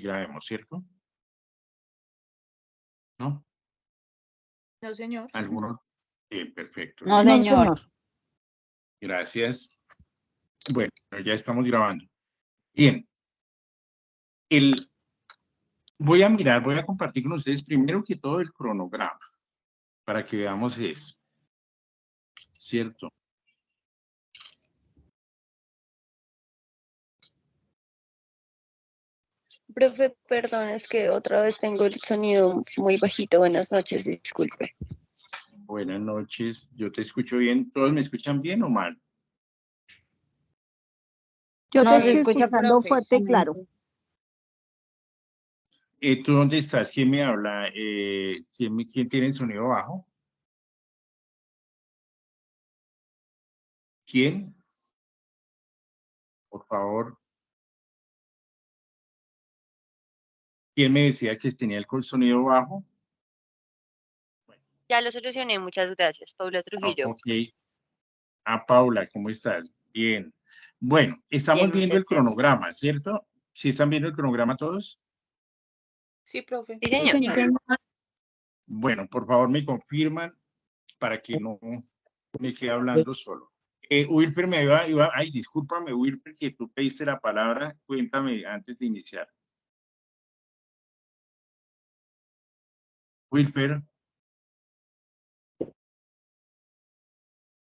grabemos, ¿cierto? ¿No? No, señor. ¿Alguno? Perfecto. No, Listo. señor. Gracias. Bueno, ya estamos grabando. Bien. Voy a compartir con ustedes primero que todo el cronograma para que veamos eso. ¿Cierto? Profe, perdón, es que otra vez tengo el sonido muy bajito. Buenas noches, disculpe. Buenas noches. Yo te escucho bien. ¿Todos me escuchan bien o mal? Yo No, te se estoy escucha, escuchando profe. fuerte y claro. ¿Tú dónde estás? ¿Quién me habla? ¿Quién tiene el sonido bajo? ¿Quién? Por favor. ¿Quién me decía que tenía el sonido bajo? Ya lo solucioné, muchas gracias. Paula Trujillo. Ok. Paula, ¿cómo estás? Bien. Bueno, estamos Bien, viendo el muchas gracias. cronograma, ¿cierto? ¿Sí están viendo el cronograma todos? Sí, profe. Sí, Sí, señor. señor. Bueno, por favor me confirman para que no me quede hablando solo. Wilfer, ay, discúlpame, Wilfer, que tú pediste la palabra. Cuéntame antes de iniciar. Wilfer.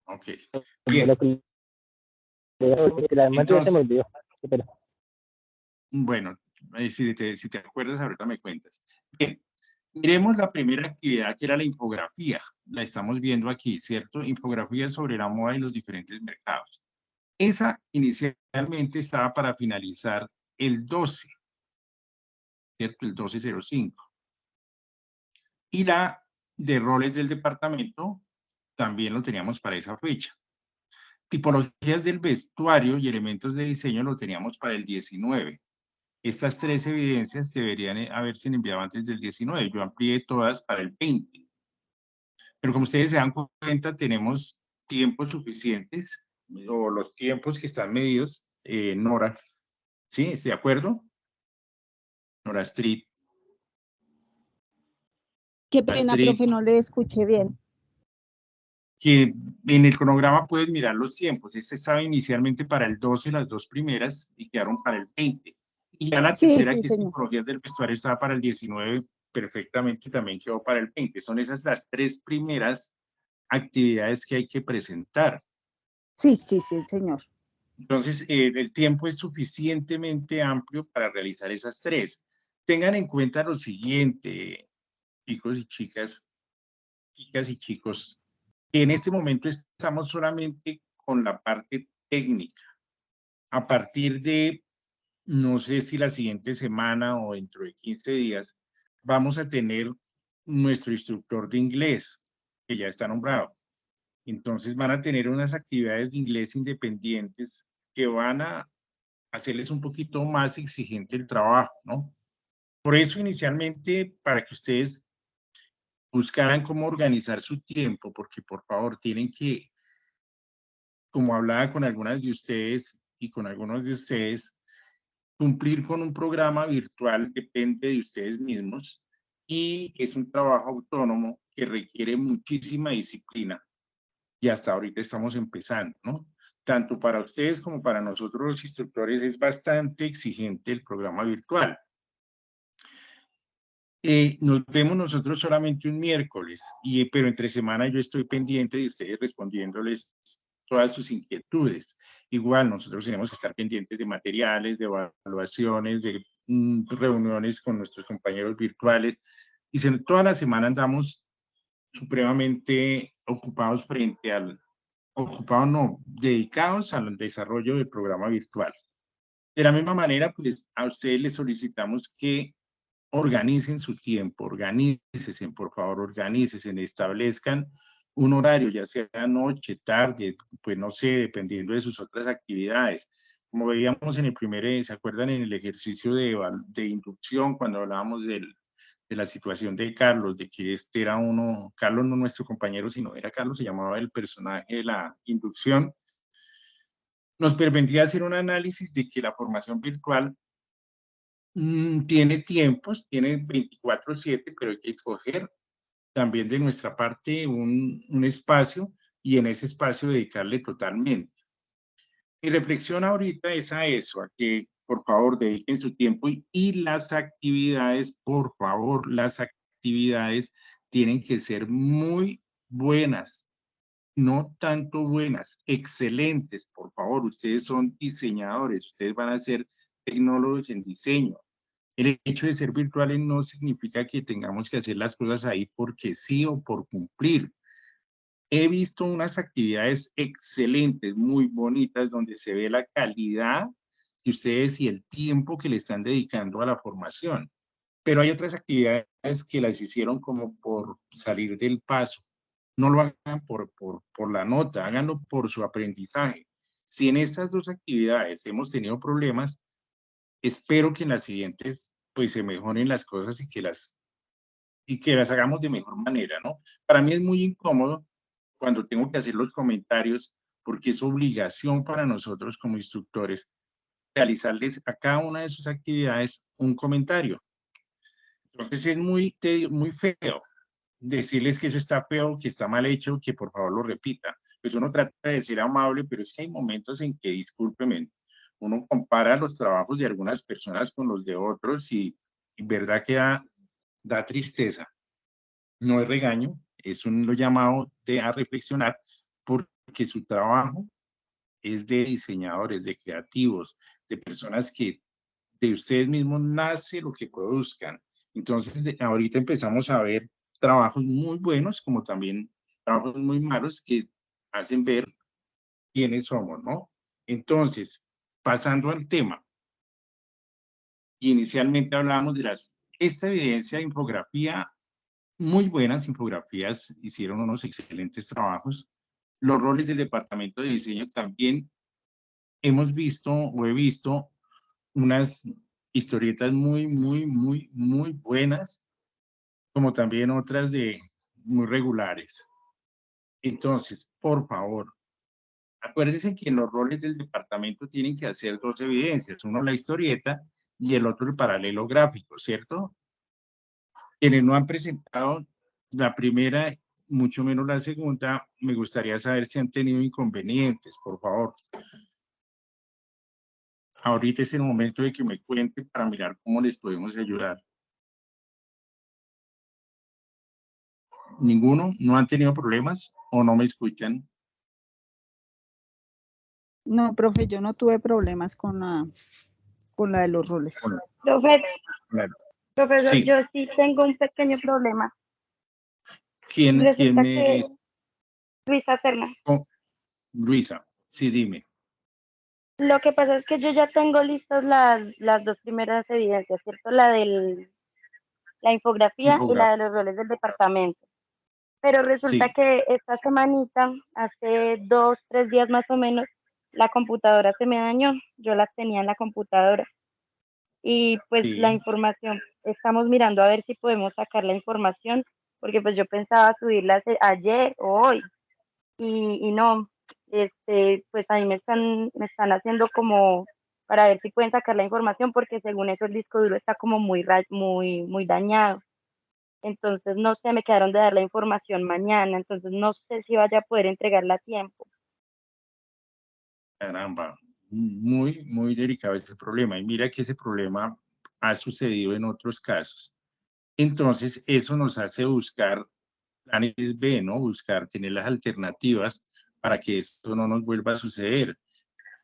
Ok. Bien. Entonces, bueno, si te acuerdas, ahorita me cuentas. Bien. Miremos la primera actividad, que era la infografía. La estamos viendo aquí, ¿cierto? Infografía sobre la moda y los diferentes mercados. Esa inicialmente estaba para finalizar el 12, ¿cierto? El 12/05. Y la de roles del departamento también lo teníamos para esa fecha. Tipologías del vestuario y elementos de diseño lo teníamos para el 19. Estas 3 evidencias deberían haberse enviado antes del 19. Yo amplié todas para el 20. Pero como ustedes se dan cuenta, tenemos tiempos suficientes, o los tiempos que están medidos, Nora. ¿Sí? ¿De acuerdo? Nora Street. Qué pena, profe, no le escuché bien. Que en el cronograma puedes mirar los tiempos. Este estaba inicialmente para el 12, las 2 primeras, y quedaron para el 20. Y ya la tercera, que es señor. tipologías del vestuario, estaba para el 19, perfectamente también quedó para el 20. Son esas las 3 primeras actividades que hay que presentar. Sí, señor. Entonces, el tiempo es suficientemente amplio para realizar esas 3. Tengan en cuenta lo siguiente, chicos y chicas y chicos. En este momento estamos solamente con la parte técnica. A partir de, no sé si la siguiente semana o dentro de 15 días, vamos a tener nuestro instructor de inglés, que ya está nombrado. Entonces van a tener unas actividades de inglés independientes que van a hacerles un poquito más exigente el trabajo, ¿no? Por eso inicialmente, para que ustedes buscaran cómo organizar su tiempo, porque por favor tienen que, como hablaba con algunas de ustedes y con algunos de ustedes, cumplir con un programa virtual depende de ustedes mismos y es un trabajo autónomo que requiere muchísima disciplina y hasta ahorita estamos empezando, ¿no? Tanto para ustedes como para nosotros los instructores es bastante exigente el programa virtual. Nos vemos nosotros solamente un miércoles, pero entre semana yo estoy pendiente de ustedes respondiéndoles todas sus inquietudes. Igual nosotros tenemos que estar pendientes de materiales, de evaluaciones, de reuniones con nuestros compañeros virtuales. Y toda la semana andamos supremamente ocupados dedicados al desarrollo del programa virtual. De la misma manera, pues a ustedes les solicitamos que organicen su tiempo, organícense, por favor, organícense, establezcan un horario, ya sea noche, tarde, pues no sé, dependiendo de sus otras actividades. Como veíamos en el ¿se acuerdan en el ejercicio de inducción cuando hablábamos de la situación de Carlos, de que este era Carlos no nuestro compañero, sino era Carlos, se llamaba el personaje de la inducción, nos permitía hacer un análisis de que la formación virtual Tiene tiempos, tiene 24/7, pero hay que escoger también de nuestra parte un espacio y en ese espacio dedicarle totalmente. Mi reflexión ahorita es a eso, a que por favor dediquen su tiempo y las actividades, por favor, las actividades tienen que ser muy buenas, no tanto buenas, excelentes, por favor. Ustedes son diseñadores, ustedes van a ser tecnólogos en diseño. El hecho de ser virtuales no significa que tengamos que hacer las cosas ahí porque sí o por cumplir. He visto unas actividades excelentes, muy bonitas, donde se ve la calidad de ustedes y el tiempo que le están dedicando a la formación. Pero hay otras actividades que las hicieron como por salir del paso. No lo hagan por la nota, háganlo por su aprendizaje. Si en estas dos actividades hemos tenido problemas, espero que en las siguientes pues se mejoren las cosas y que las hagamos de mejor manera, ¿no? Para mí es muy incómodo cuando tengo que hacer los comentarios porque es obligación para nosotros como instructores realizarles a cada una de sus actividades un comentario. Entonces es muy feo decirles que eso está feo, que está mal hecho, que por favor lo repita. Pues uno trata de ser amable, pero es que hay momentos en que, discúlpeme, uno compara los trabajos de algunas personas con los de otros y verdad que da tristeza. No es regaño, es un llamado a reflexionar porque su trabajo es de diseñadores, de creativos, de personas que de ustedes mismos nace lo que produzcan. Entonces, ahorita empezamos a ver trabajos muy buenos como también trabajos muy malos que hacen ver quiénes somos, ¿no? Entonces, pasando al tema, inicialmente hablábamos de esta evidencia de infografía, muy buenas infografías, hicieron unos excelentes trabajos. Los roles del departamento de diseño también hemos visto o he visto unas historietas muy buenas, como también otras de muy regulares. Entonces, por favor, acuérdense que en los roles del departamento tienen que hacer dos evidencias, uno la historieta y el otro el paralelo gráfico, ¿cierto? Quienes no han presentado la primera, mucho menos la segunda, me gustaría saber si han tenido inconvenientes, por favor. Ahorita es el momento de que me cuenten para mirar cómo les podemos ayudar. ¿Ninguno? ¿No han tenido problemas o no me escuchan? No, profe, yo no tuve problemas con la de los roles. Hola. Profe, Claro. profesor, Sí. yo sí tengo un pequeño problema. ¿Quién Resulta me que es? Luisa Serna. Oh, Luisa, sí, dime. Lo que pasa es que yo ya tengo listas las dos primeras evidencias, ¿cierto? La infografía y la de los roles del departamento. Pero resulta Sí, que esta semanita, hace 2, 3 días más o menos, la computadora se me dañó. Yo las tenía en la computadora. Y pues la sí. información, estamos mirando a ver si podemos sacar la información, porque pues yo pensaba subirla ayer o hoy. Y no, pues ahí me están haciendo como para ver si pueden sacar la información, porque según eso el disco duro está como muy dañado. Entonces, no sé, me quedaron de dar la información mañana, entonces no sé si vaya a poder entregarla a tiempo. Caramba, muy delicado este problema. Y mira que ese problema ha sucedido en otros casos. Entonces, eso nos hace buscar planes B, ¿no? Buscar, tener las alternativas para que esto no nos vuelva a suceder.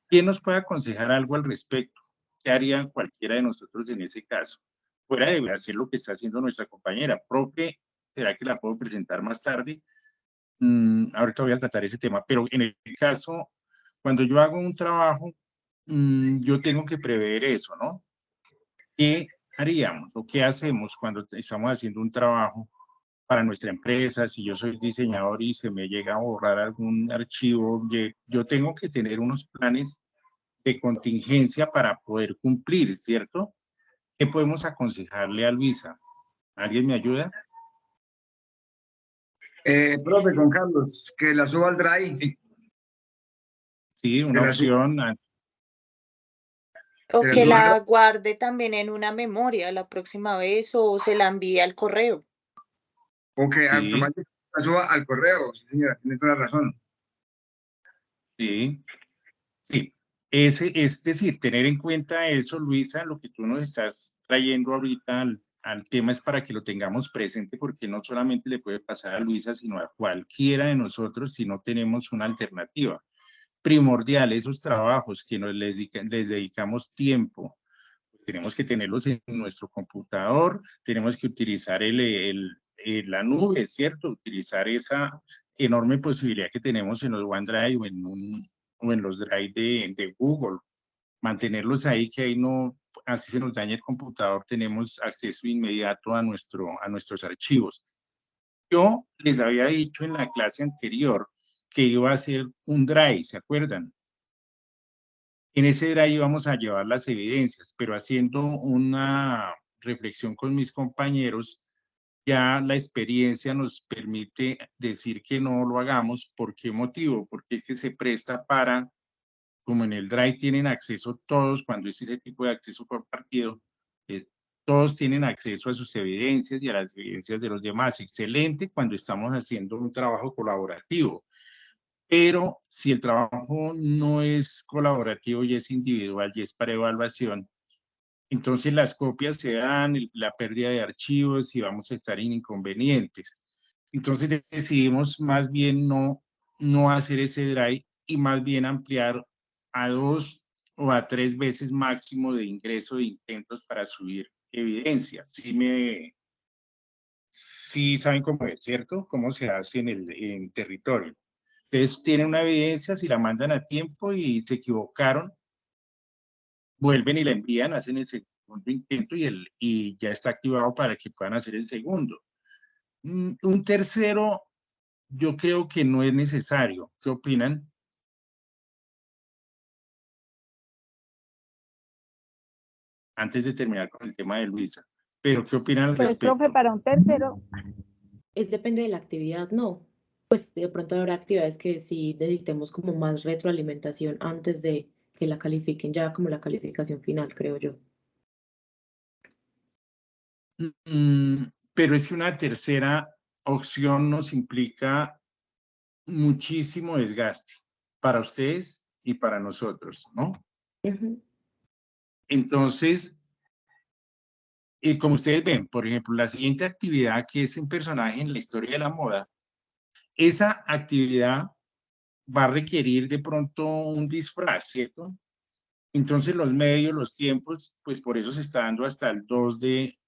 ¿Quién nos puede aconsejar algo al respecto? ¿Qué haría cualquiera de nosotros en ese caso? Fuera de hacer lo que está haciendo nuestra compañera. Profe, ¿será que la puedo presentar más tarde? Ahorita voy a tratar ese tema, pero en el caso, cuando yo hago un trabajo, yo tengo que prever eso, ¿no? ¿Qué haríamos o qué hacemos cuando estamos haciendo un trabajo para nuestra empresa? Si yo soy diseñador y se me llega a borrar algún archivo, yo tengo que tener unos planes de contingencia para poder cumplir, ¿cierto? ¿Qué podemos aconsejarle a Luisa? ¿Alguien me ayuda? Profe, con Carlos, que la suba al Drive. Sí, Que una la suba. opción. O ¿Se la que subo al la guarde también en una memoria la próxima vez o se la envíe al correo. o que Sí. automáticamente la suba al correo? Sí, señora, tiene toda la razón. Sí, sí. Es decir, tener en cuenta eso, Luisa, lo que tú nos estás trayendo ahorita al tema es para que lo tengamos presente, porque no solamente le puede pasar a Luisa, sino a cualquiera de nosotros si no tenemos una alternativa. Primordial, esos trabajos que les dedicamos tiempo, pues tenemos que tenerlos en nuestro computador, tenemos que utilizar la nube, ¿cierto? Utilizar esa enorme posibilidad que tenemos en los OneDrive o en los Drive de Google. Mantenerlos ahí, que ahí no, así se nos daña el computador, tenemos acceso inmediato a nuestros archivos. Yo les había dicho en la clase anterior que iba a hacer un Drive, ¿se acuerdan? En ese drive vamos a llevar las evidencias, pero haciendo una reflexión con mis compañeros, ya la experiencia nos permite decir que no lo hagamos. ¿Por qué motivo? Porque es que se presta para, como en el drive tienen acceso todos, cuando es ese tipo de acceso compartido, todos tienen acceso a sus evidencias y a las evidencias de los demás. Excelente cuando estamos haciendo un trabajo colaborativo. Pero si el trabajo no es colaborativo y es individual y es para evaluación, entonces las copias se dan, la pérdida de archivos y vamos a estar en inconvenientes. Entonces decidimos más bien no hacer ese drive y más bien ampliar a 2 o a 3 veces máximo de ingreso de intentos para subir evidencias. Sí saben cómo es, ¿cierto? Cómo se hace en territorio. Ustedes tienen una evidencia, si la mandan a tiempo y se equivocaron, vuelven y la envían, hacen el segundo intento y ya está activado para que puedan hacer el segundo. Un tercero, yo creo que no es necesario. ¿Qué opinan? Antes de terminar con el tema de Luisa. Pero, ¿qué opinan al Pues, profe, respecto? para un tercero, Depende de la actividad, no. Pues de pronto habrá actividades que sí necesitemos como más retroalimentación antes de que la califiquen, ya como la calificación final, creo yo. Pero es que una tercera opción nos implica muchísimo desgaste para ustedes y para nosotros, ¿no? Ujú. Entonces, como ustedes ven, por ejemplo, la siguiente actividad que es un personaje en la historia de la moda, esa actividad va a requerir de pronto un disfraz, ¿cierto? Entonces los medios, los tiempos, pues por eso se está dando hasta el 2 de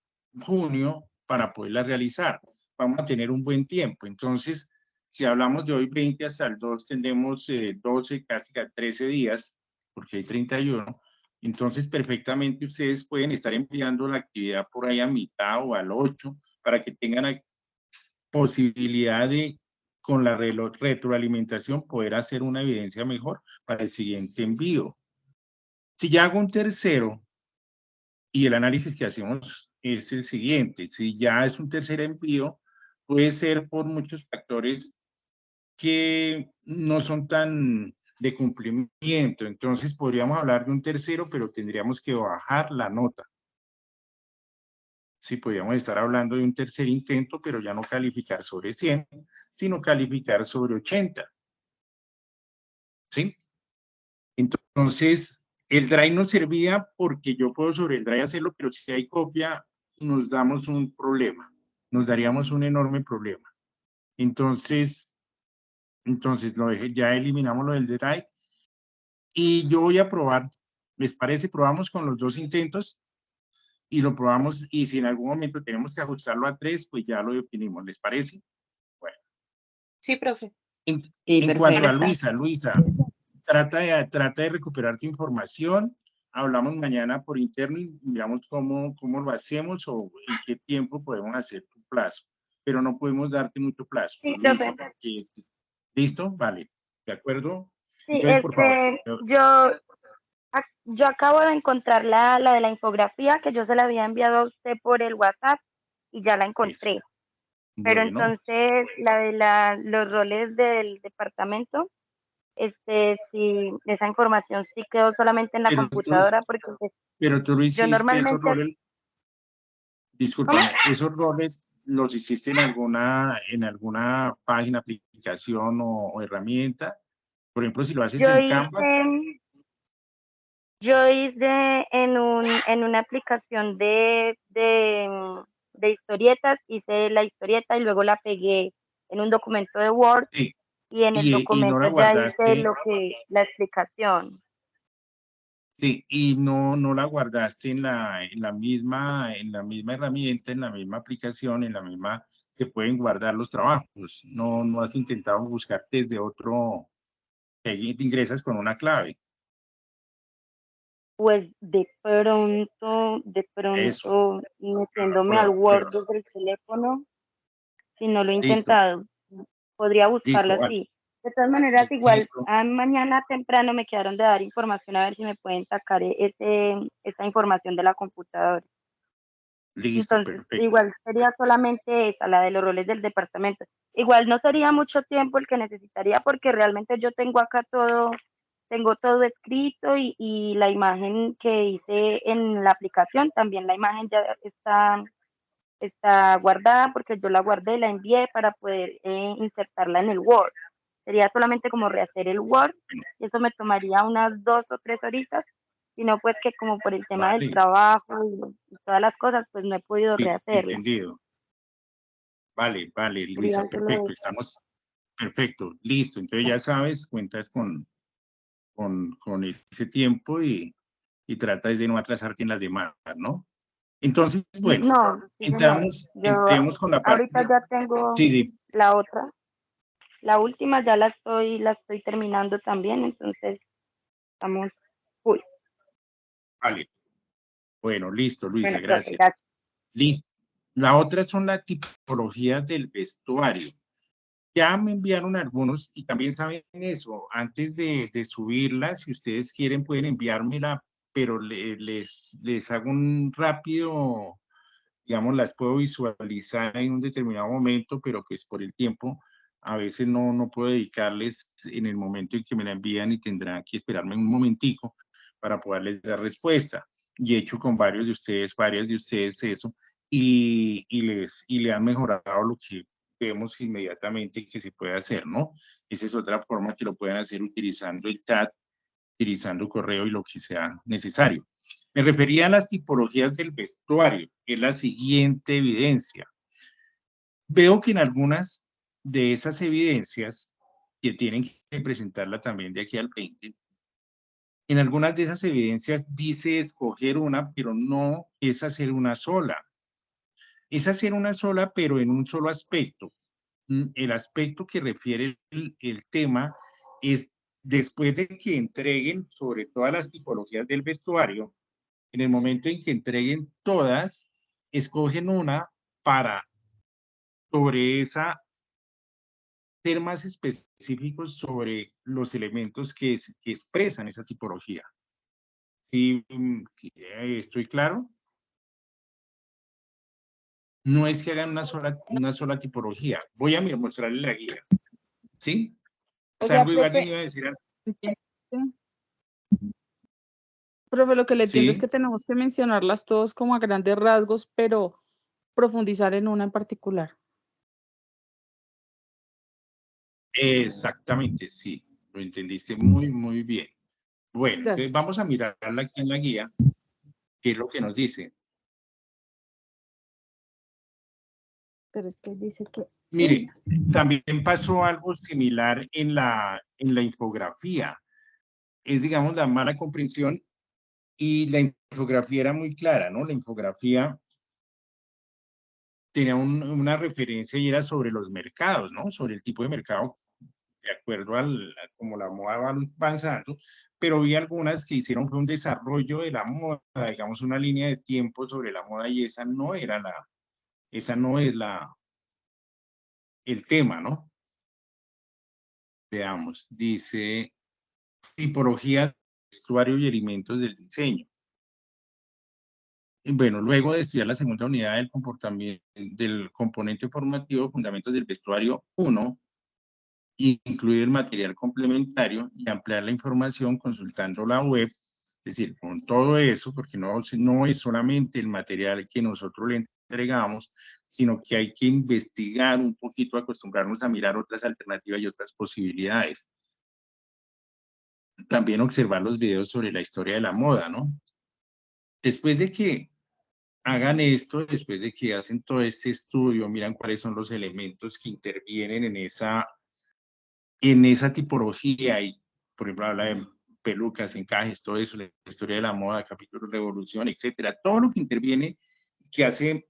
junio para poderla realizar. Vamos a tener un buen tiempo. Entonces, si hablamos de hoy 20 hasta el 2, tendremos 12, casi a 13 días, porque hay 31. Entonces, perfectamente ustedes pueden estar enviando la actividad por ahí a mitad o al 8 para que tengan posibilidad de, con la retroalimentación, poder hacer una evidencia mejor para el siguiente envío. Si ya hago un tercero y el análisis que hacemos es el siguiente, si ya es un tercer envío, puede ser por muchos factores que no son tan de cumplimiento. Entonces podríamos hablar de un tercero, pero tendríamos que bajar la nota. Sí, podríamos estar hablando de un tercer intento, pero ya no calificar sobre 100, sino calificar sobre 80. ¿Sí? Entonces, el drive nos servía porque yo puedo sobre el drive hacerlo, pero si hay copia, nos damos un problema, nos daríamos un enorme problema. Entonces ya eliminamos lo del drive y yo voy a probar. ¿Les parece? Probamos con los 2 intentos y lo probamos y si en algún momento tenemos que ajustarlo a 3, pues ya lo definimos. ¿Les parece? Bueno. Sí, profe. En cuanto a Perfecto. Luisa, trata de recuperar tu información. Hablamos mañana por interno y miramos cómo lo hacemos o en qué tiempo podemos hacer tu plazo. Pero no podemos darte mucho plazo, Sí, Luisa, profe. porque ¿listo? Vale, ¿de acuerdo? Sí, Entonces, por favor. yo acabo de encontrar la de la infografía que yo se la había enviado a usted por el WhatsApp y ya la encontré. Pero Bueno, entonces la de los roles del departamento, si esa información sí quedó solamente en la Pero tú, computadora, porque pues, pero tú lo yo hiciste, esos normalmente, roles, ¿cómo? discúlpame, esos roles los hiciste en alguna página, aplicación o herramienta. Por ejemplo, si lo haces Yo en Canva, hice, yo hice en una aplicación de historietas, hice la historieta y luego la pegué en un documento de Word sí, y en el y no documento la ya hice guardaste, la explicación. sí, y no la guardaste en la misma herramienta, en la misma aplicación, se pueden guardar los trabajos. No has intentado buscar desde otro, que ahí te ingresas con una clave. Pues de Eso, pronto, metiéndome al Word prueba. desde el teléfono, si no lo he Listo, intentado, podría buscarlo listo, vale, así. De todas maneras, igual, listo, mañana temprano me quedaron de dar información a ver si me pueden sacar esa información de la computadora. listo, Entonces, perfecto. igual sería solamente esa, la de los roles del departamento. Igual no sería mucho tiempo el que necesitaría porque realmente yo tengo acá tengo todo escrito y la imagen que hice en la aplicación, también la imagen ya está guardada porque yo la guardé, la envié para poder insertarla en el Word. Sería solamente como rehacer el Word y eso me tomaría unas 2 o 3 horitas, sino pues que como por el tema del Vale, trabajo y todas las cosas, pues no he podido sí, rehacerla. entendido. Vale, Sería Luisa, solo perfecto, eso. estamos, perfecto, listo. Entonces ya sabes, cuentas con ese tiempo y tratas de no atrasarte en las demandas, ¿no? Entonces, bueno, No, sí señor. entremos con la Ahorita parte, ya tengo sí, la otra, la última ya la estoy terminando también, entonces estamos full. vale. Bueno, listo, Luisa, Bueno, profe, gracias. gracias. Listo. La otra son las tipologías del vestuario. Ya me enviaron algunos y también saben eso. Antes de subirla, si ustedes quieren, pueden enviármela, pero les hago un rápido, digamos, las puedo visualizar en un determinado momento, pero pues por el tiempo, a veces no puedo dedicarles en el momento en que me la envían y tendrán que esperarme un momentico para poderles dar respuesta. Y he hecho con varias de ustedes eso, y le han mejorado lo que vemos inmediatamente que se puede hacer, ¿no? Esa es otra forma que lo pueden hacer utilizando el chat, utilizando correo y lo que sea necesario. Me refería a las tipologías del vestuario, que es la siguiente evidencia. Veo que en algunas de esas evidencias, que tienen que presentarla también de aquí al 20, en algunas de esas evidencias dice escoger una, pero no es hacer una sola. Es hacer una sola, pero en un solo aspecto. El aspecto que refiere el tema es después de que entreguen sobre todas las tipologías del vestuario, en el momento en que entreguen todas, escogen una para sobre esa ser más específicos sobre los elementos que expresan esa tipología. ¿Sí, estoy claro? No es que hagan una sola tipología. Voy a mostrarle la guía. ¿Sí? O Es sea, algo igual profe, me iba a decir. profe, lo que le entiendo es Sí, que tenemos que mencionarlas todos como a grandes rasgos, pero profundizar en una en particular. exactamente, sí. Lo entendiste muy, muy bien. Bueno, entonces Gracias. vamos a mirarla aquí en la guía, qué es lo que nos dice. Pero es que dice que Mire, también pasó algo similar en la infografía. Es, digamos, la mala comprensión, y la infografía era muy clara, ¿no? La infografía tenía una referencia y era sobre los mercados, ¿no? Sobre el tipo de mercado, de acuerdo como la moda va avanzando, pero vi algunas que hicieron fue un desarrollo de la moda, digamos, una línea de tiempo sobre la moda, y esa no es el tema, ¿no? Veamos, dice tipología de vestuario y elementos del diseño. Bueno, luego de estudiar la segunda unidad del comportamiento del componente formativo, fundamentos del vestuario 1, incluir el material complementario y ampliar la información consultando la web. Es decir, con todo eso, porque no es solamente el material que nosotros le entregamos, sino que hay que investigar un poquito, acostumbrarnos a mirar otras alternativas y otras posibilidades. También observar los videos sobre la historia de la moda, ¿no? Después de que hagan esto, después de que hacen todo ese estudio, miran cuáles son los elementos que intervienen en esa tipología, y por ejemplo habla de pelucas, encajes, todo eso, la historia de la moda, capítulo revolución, etcétera, todo lo que interviene, que hace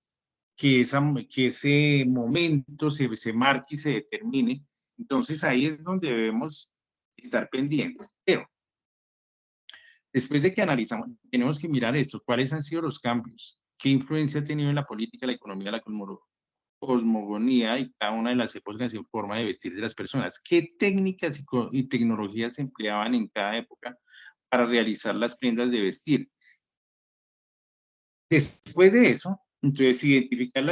que ese momento se marque y se determine. Entonces ahí es donde debemos estar pendientes. Pero después de que analizamos, tenemos que mirar esto, cuáles han sido los cambios, qué influencia ha tenido en la política, la economía, la cosmogonía y cada una de las épocas en forma de vestir de las personas. ¿Qué técnicas y tecnologías se empleaban en cada época para realizar las prendas de vestir? Después de eso, entonces identificar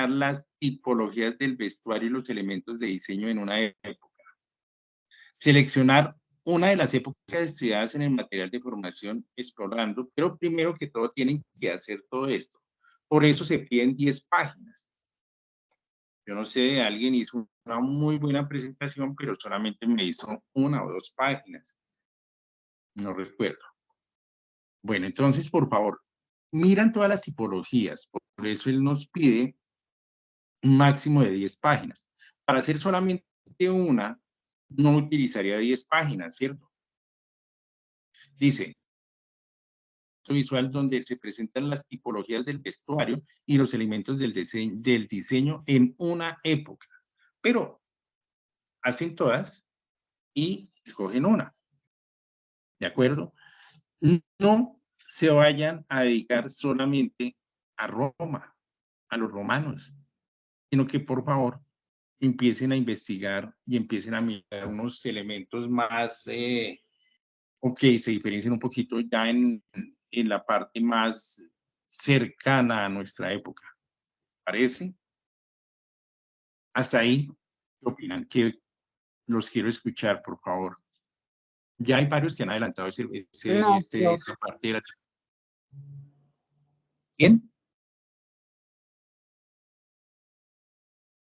las tipologías del vestuario y los elementos de diseño en una época. Seleccionar una de las épocas estudiadas en el material de formación explorando, pero primero que todo tienen que hacer todo esto. Por eso se piden 10 páginas. Yo no sé, alguien hizo una muy buena presentación, pero solamente me hizo 1 o 2 páginas. No recuerdo. Bueno, entonces, por favor, miran todas las tipologías. Por eso él nos pide un máximo de 10 páginas. Para hacer solamente una, no utilizaría 10 páginas, ¿cierto? Dice, visual donde se presentan las tipologías del vestuario y los elementos del diseño en una época. Pero hacen todas y escogen una. ¿De acuerdo? No se vayan a dedicar solamente a Roma, a los romanos, sino que por favor empiecen a investigar y empiecen a mirar unos elementos más, o que se diferencien un poquito ya en la parte más cercana a nuestra época. ¿Parece? Hasta ahí, ¿qué opinan? Que los quiero escuchar, por favor. Ya hay varios que han adelantado esa parte de la... ¿Quién?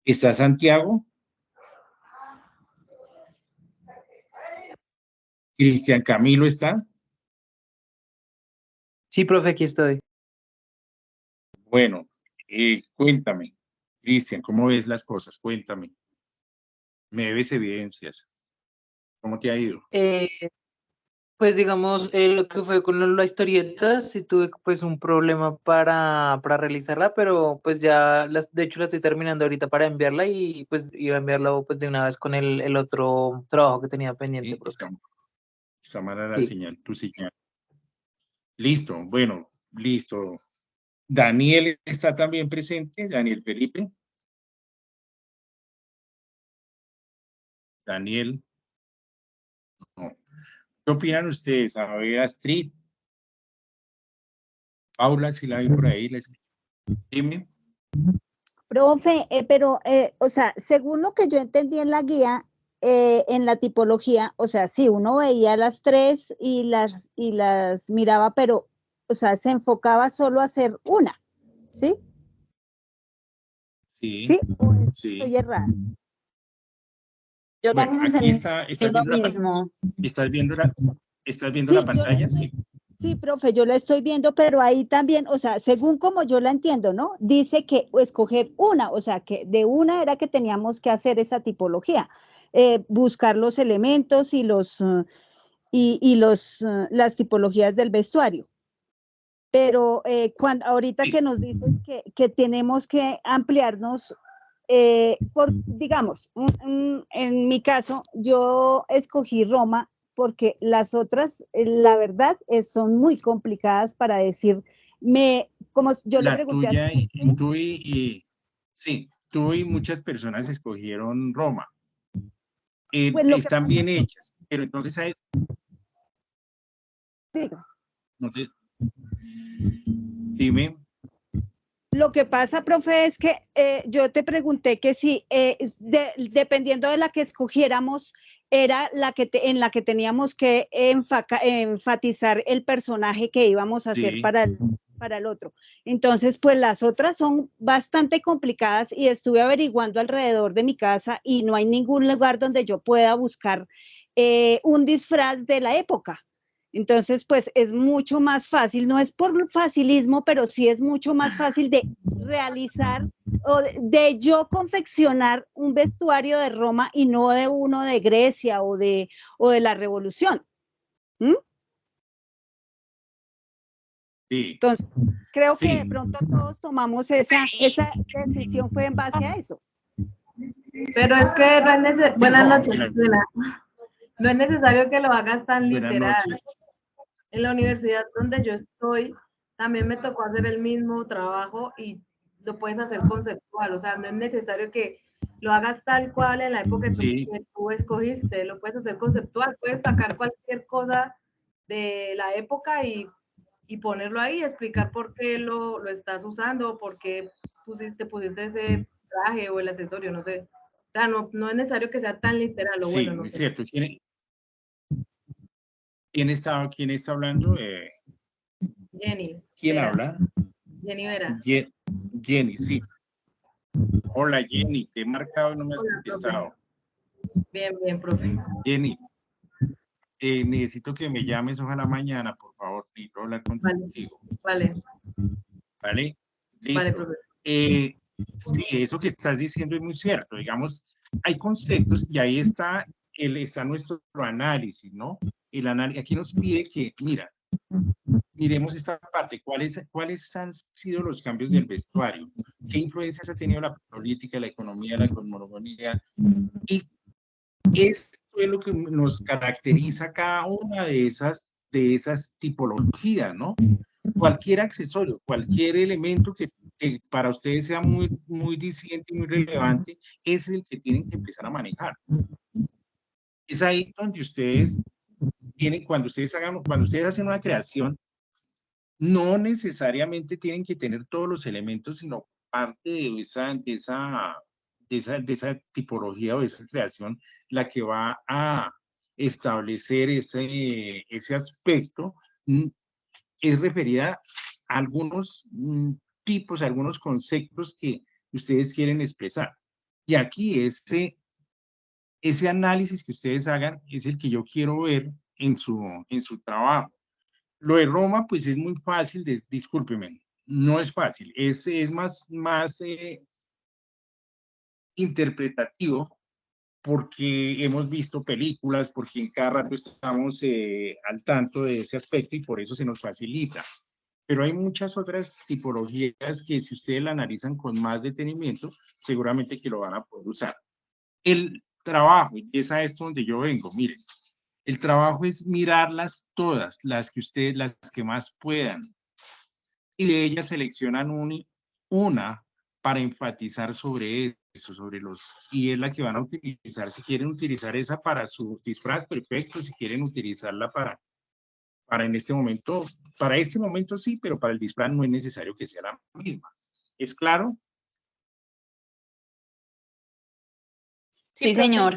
¿Está Santiago? ¿Cristian Camilo está? Sí, profe, aquí estoy. Bueno, cuéntame, Cristian, ¿cómo ves las cosas? Cuéntame. Me debes evidencias. ¿Cómo te ha ido? Pues digamos, lo que fue con la historieta, sí tuve pues un problema para realizarla, pero pues ya, de hecho la estoy terminando ahorita para enviarla y pues iba a enviarla pues de una vez con el otro trabajo que tenía pendiente, profe. Está mala la Sí. señal, tu señal. Listo, bueno, listo. Daniel está también presente, Daniel Felipe. Daniel. No. ¿Qué opinan ustedes? A ver, Astrid. Paula, si la ven por ahí, dime. Profe, pero, o sea, según lo que yo entendí en la guía, en la tipología, o sea, sí, uno veía las 3 y las miraba, pero, o sea, se enfocaba solo a hacer una, ¿sí? Sí. ¿Sí? ¿O sí. estoy errada? Yo Bueno, también aquí entendí estás lo viendo mismo. ¿Estás viendo la Sí, pantalla? Sí. Sí, profe, yo la estoy viendo, pero ahí también, o sea, según como yo la entiendo, ¿no? Dice que escoger una, o sea, que de una era que teníamos que hacer esa tipología, buscar los elementos y las tipologías del vestuario. Pero ahorita Sí. que nos dices que tenemos que ampliarnos, digamos, en mi caso, yo escogí Roma porque las otras, la verdad, son muy complicadas para decir, como yo le La pregunté a tuya Sebastián, sí, tú y muchas personas escogieron Roma. pues lo que Están pasa bien es hechas, pero entonces hay... que, digo, No te, dime. Lo que pasa, profe, es que yo te pregunté que si, dependiendo de la que escogiéramos, era en la que teníamos que enfatizar el personaje que íbamos a hacer Sí. para el otro. Entonces, pues las otras son bastante complicadas y estuve averiguando alrededor de mi casa y no hay ningún lugar donde yo pueda buscar un disfraz de la época. Entonces, pues es mucho más fácil, no es por facilismo, pero sí es mucho más fácil de realizar o de yo confeccionar un vestuario de Roma y no de uno de Grecia o de la Revolución. ¿Mm? Sí. Entonces, creo Sí. que de pronto todos tomamos esa decisión fue en base a eso. Pero es que no es necesario. Buenas No, noches, mira. Luna. No es necesario que lo hagas tan Buenas literal. noches. En la universidad donde yo estoy, también me tocó hacer el mismo trabajo y lo puedes hacer conceptual. O sea, no es necesario que lo hagas tal cual en la época Sí. que tú escogiste. Lo puedes hacer conceptual. Puedes sacar cualquier cosa de la época y ponerlo ahí, explicar por qué lo estás usando, por qué pusiste ese traje o el accesorio, no sé. O sea, no es necesario que sea tan literal, o Sí, bueno, no es sé. cierto. ¿Quién está hablando? Jenny. ¿Quién Vera. habla? Jenny Vera. Jenny, sí. Hola, Jenny, te he marcado y no me has Hola, contestado. Bien, bien, profe. Jenny, necesito que me llames ojalá mañana, por favor, necesito hablar contigo. Vale. ¿Vale? Listo. Vale, profe. Sí, eso que estás diciendo es muy cierto. Digamos, hay conceptos y ahí está nuestro análisis, ¿no? El análisis, aquí nos pide que, mira, miremos esta parte, ¿cuáles han sido los cambios del vestuario? ¿Qué influencias ha tenido la política, la economía, la cosmogonía? Y esto es lo que nos caracteriza cada una de esas tipologías, ¿no? Cualquier accesorio, cualquier elemento que para ustedes sea muy, muy diciente y muy relevante, es el que tienen que empezar a manejar. Es ahí donde ustedes tienen, cuando ustedes hacen una creación, no necesariamente tienen que tener todos los elementos, sino parte de esa tipología o de esa creación, la que va a establecer ese aspecto, es referida a algunos tipos, a algunos conceptos que ustedes quieren expresar. Y aquí ese análisis que ustedes hagan es el que yo quiero ver en su trabajo. Lo de Roma, pues es muy fácil, discúlpeme, no es fácil, es más interpretativo porque hemos visto películas, porque en cada rato estamos al tanto de ese aspecto y por eso se nos facilita. Pero hay muchas otras tipologías que si ustedes la analizan con más detenimiento, seguramente que lo van a poder usar. El trabajo, y es a esto donde yo vengo, miren, el trabajo es mirarlas todas, las que más puedan, y de ellas seleccionan una para enfatizar sobre eso, y es la que van a utilizar. Si quieren utilizar esa para su disfraz, perfecto. Si quieren utilizarla para en este momento, para este momento sí, pero para el disfraz no es necesario que sea la misma. ¿Es claro? Sí, señor.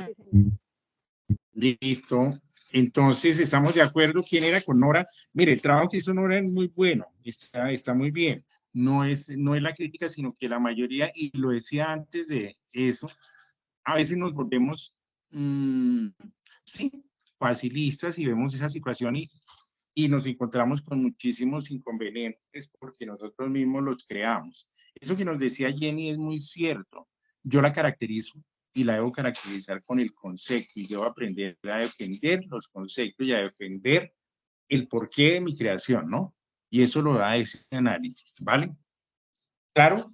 Listo. Entonces, ¿estamos de acuerdo? ¿Quién era con Nora? Mire, el trabajo que hizo Nora es muy bueno, está muy bien. No es la crítica, sino que la mayoría, y lo decía antes de eso, a veces nos volvemos, sí, facilistas y vemos esa situación y nos encontramos con muchísimos inconvenientes porque nosotros mismos los creamos. Eso que nos decía Jenny es muy cierto. Yo la caracterizo y la debo caracterizar con el concepto y debo aprender a defender los conceptos y a defender el porqué de mi creación, ¿no? Y eso lo da ese análisis, ¿vale? ¿Claro?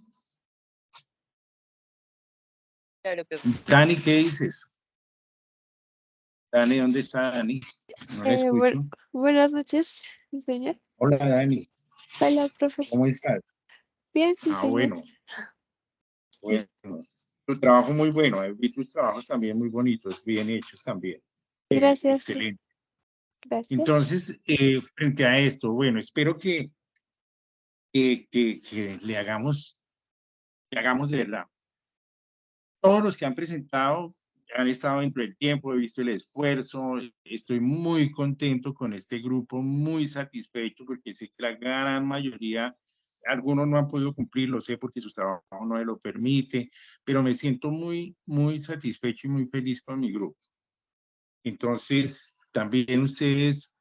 Claro, profe. Dani, ¿qué dices? Dani, ¿dónde está Dani? No la escucho. Buenas noches, sí, señor. Hola, Dani. Hola, profe. ¿Cómo estás? Bien, sí, señor. Bueno. Bueno, tu trabajo muy bueno. Vi tus trabajos también muy bonitos, bien hechos también. Gracias. Excelente. Gracias. Entonces, frente a esto, bueno, espero que que le hagamos de verdad. Todos los que han presentado han estado dentro del tiempo, he visto el esfuerzo, estoy muy contento con este grupo, muy satisfecho porque sé que la gran mayoría, algunos no han podido cumplir, lo sé porque su trabajo no me lo permite, pero me siento muy, muy satisfecho y muy feliz con mi grupo. Entonces, también ustedes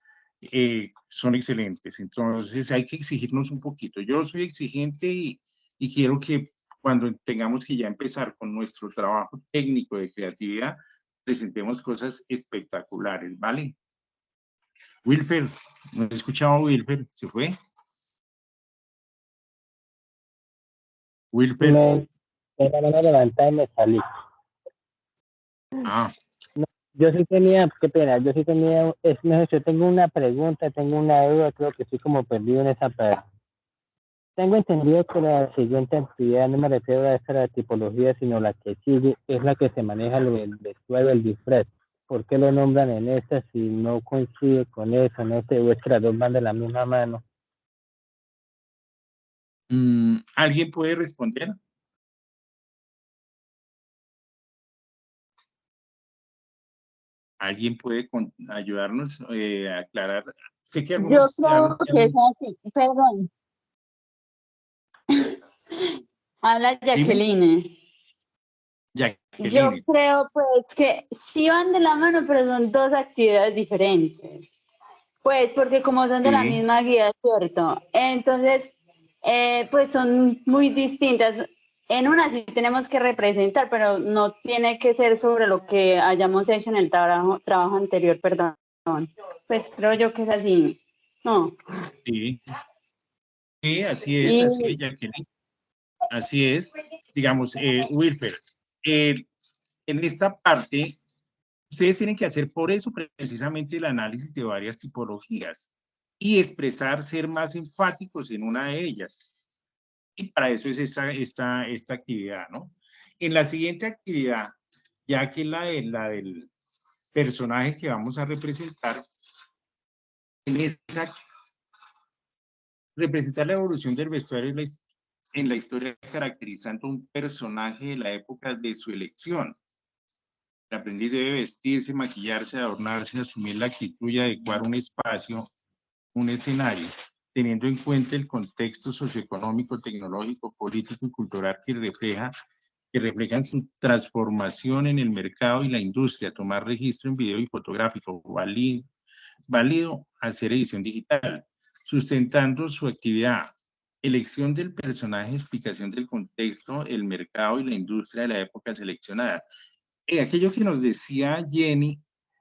son excelentes, entonces hay que exigirnos un poquito. Yo soy exigente y quiero que cuando tengamos que ya empezar con nuestro trabajo técnico de creatividad, presentemos cosas espectaculares, ¿vale? Wilfer, ¿no he escuchado a Wilfer? ¿Se fue? Wilfer. Era la mano levantada y me salí. Ah. No, yo sí tenía, qué pena, yo sí tenía, yo tengo una pregunta, tengo una duda, creo que estoy como perdido en esa parte. Tengo entendido que la siguiente actividad, no me refiero a esta la tipología, sino la que sigue, es la que se maneja el vestuario, el disfraz. ¿Por qué lo nombran en esta si no coincide con eso? No sé, o es que las dos van de la misma mano. ¿Alguien puede responder? ¿Alguien puede ayudarnos a aclarar? Sé que algunos... Yo creo que es así, perdón. Habla Jacqueline. Yo creo pues que sí van de la mano, pero son dos actividades diferentes. Pues porque como son de la misma guía, ¿cierto? Entonces, pues son muy distintas. En una sí tenemos que representar, pero no tiene que ser sobre lo que hayamos hecho en el trabajo anterior, perdón. Pues creo yo que es así, ¿no? Sí, sí, así es, Jacqueline. Así es. Digamos, Wilfer, en esta parte, ustedes tienen que hacer por eso precisamente el análisis de varias tipologías y expresar, ser más enfáticos en una de ellas. Y para eso es esta actividad, ¿no? En la siguiente actividad, ya que la del personaje que vamos a representar, representar la evolución del vestuario en la historia caracterizando un personaje de la época de su elección. El aprendiz debe vestirse, maquillarse, adornarse, asumir la actitud y adecuar un espacio, un escenario, teniendo en cuenta el contexto socioeconómico, tecnológico, político y cultural que reflejan su transformación en el mercado y la industria, tomar registro en video y fotográfico, válido al ser edición digital, sustentando su actividad, elección del personaje, explicación del contexto, el mercado y la industria de la época seleccionada. Aquello que nos decía Jenny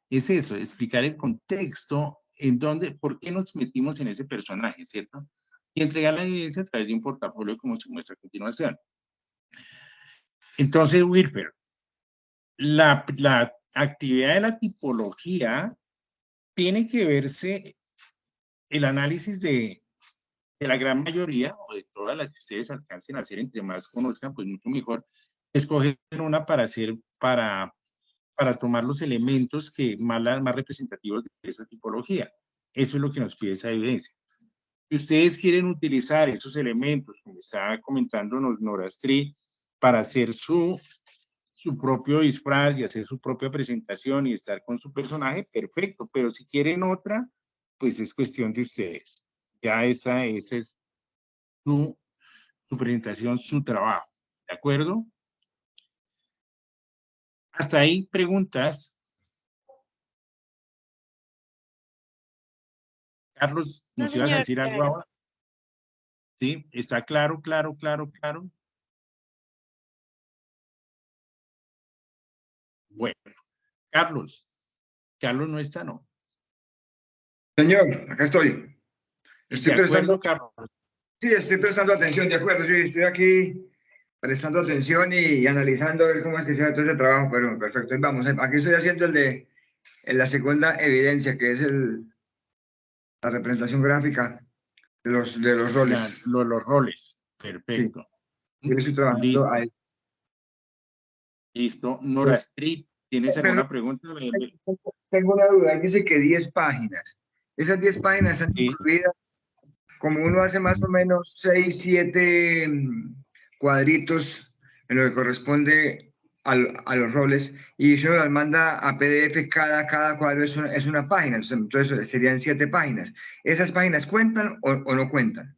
es eso, explicar el contexto, en dónde, por qué nos metimos en ese personaje, ¿cierto? Y entregar la evidencia a través de un portafolio como se muestra a continuación. Entonces, Wilfer, la actividad de la tipología tiene que verse el análisis de la gran mayoría o de todas las que ustedes alcancen a hacer, entre más conozcan, pues mucho mejor. Escogen una para hacer, para tomar los elementos más representativos de esa tipología. Eso es lo que nos pide esa evidencia. Si ustedes quieren utilizar esos elementos, como estaba comentándonos Norastri, para hacer su propio disfraz y hacer su propia presentación y estar con su personaje, perfecto, pero si quieren otra, pues es cuestión de ustedes. Ya esa es su presentación, su trabajo, ¿de acuerdo? Hasta ahí, preguntas. Carlos, ¿nos ibas a decir algo ahora? ¿Sí? ¿Está claro? Bueno, Carlos no está, ¿no? Señor, acá estoy. Estoy prestando, Carlos. Sí, estoy prestando atención, de acuerdo, sí, estoy aquí prestando atención y analizando a ver cómo es que se hace todo ese trabajo, pero perfecto, vamos, aquí estoy haciendo la segunda evidencia, que es la representación gráfica de los roles. Los roles, perfecto. Sí, yo estoy trabajando listo. ahí. Listo. Nora Street, ¿tienes alguna pregunta? Tengo una duda, dice que 10 páginas. ¿Esas 10 páginas están incluidas como uno hace más o menos 6, 7 cuadritos en lo que corresponde a los roles, y se las manda a PDF, cada cuadro es una página, entonces serían 7 páginas. ¿Esas páginas cuentan o no cuentan?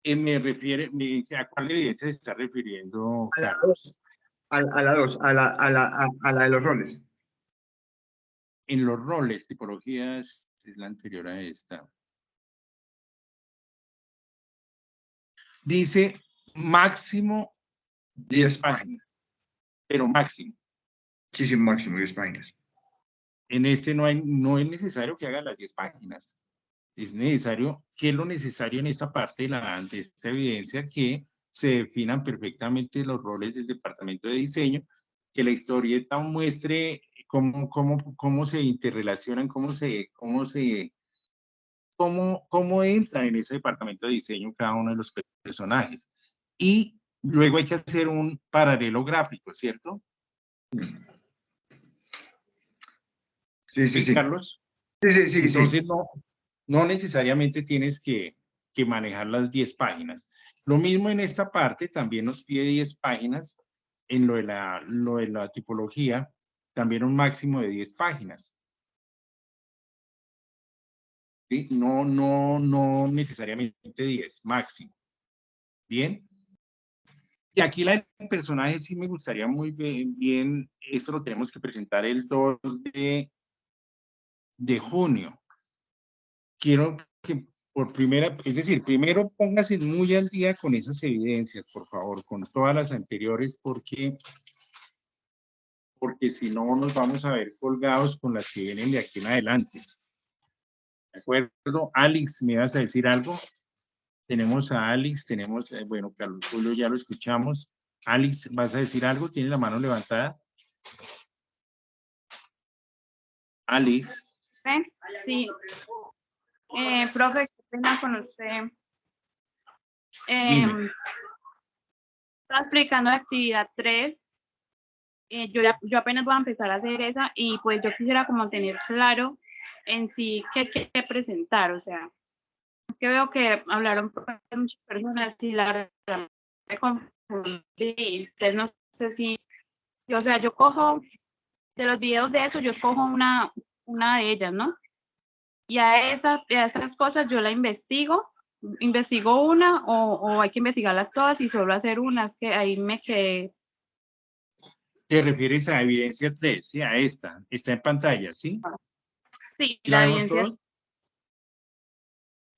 Me refiere, ¿a cuál evidencia se está refiriendo, Carlos? A la 2, a la de los roles. En los roles, tipologías, es la anterior a esta. Dice máximo 10 páginas, pero máximo. Sí, sí, máximo 10 páginas. En este no es necesario que haga las 10 páginas. Es necesario, ¿qué es lo necesario en esta parte de esta evidencia? Que se definan perfectamente los roles del departamento de diseño, que la historieta muestre cómo se interrelacionan, cómo entra en ese departamento de diseño cada uno de los personajes. Y luego hay que hacer un paralelo gráfico, ¿cierto? Sí, sí, sí. Carlos. Sí. Entonces, no necesariamente tienes que manejar las 10 páginas. Lo mismo en esta parte, también nos pide 10 páginas en lo de la tipología, también un máximo de 10 páginas. ¿Sí? No necesariamente 10, máximo. ¿Bien? Y aquí el personaje sí me gustaría muy bien, eso lo tenemos que presentar el 2 de junio. Quiero que primero póngase muy al día con esas evidencias, por favor, con todas las anteriores, porque si no nos vamos a ver colgados con las que vienen de aquí en adelante. ¿De acuerdo? Alex, ¿me vas a decir algo? Tenemos a Alex, bueno, Carlos Julio ya lo escuchamos. Alex, ¿vas a decir algo? ¿Tiene la mano levantada? Alex. Sí. Profe, qué pena con usted. Estaba explicando la actividad 3. Yo apenas voy a empezar a hacer esa y pues yo quisiera como tener claro en sí qué quiere presentar. O sea, es que veo que hablaron muchas personas y la verdad me confundí. Entonces no sé si, o sea, yo cojo de los videos de eso, yo escojo una de ellas, ¿no? Y a esas cosas yo la investigo una o hay que investigarlas todas y solo hacer unas, que ahí me quedé. ¿Te refieres a evidencia 3? Sí, a esta. Está en pantalla, ¿sí? Sí, ¿La vemos todos?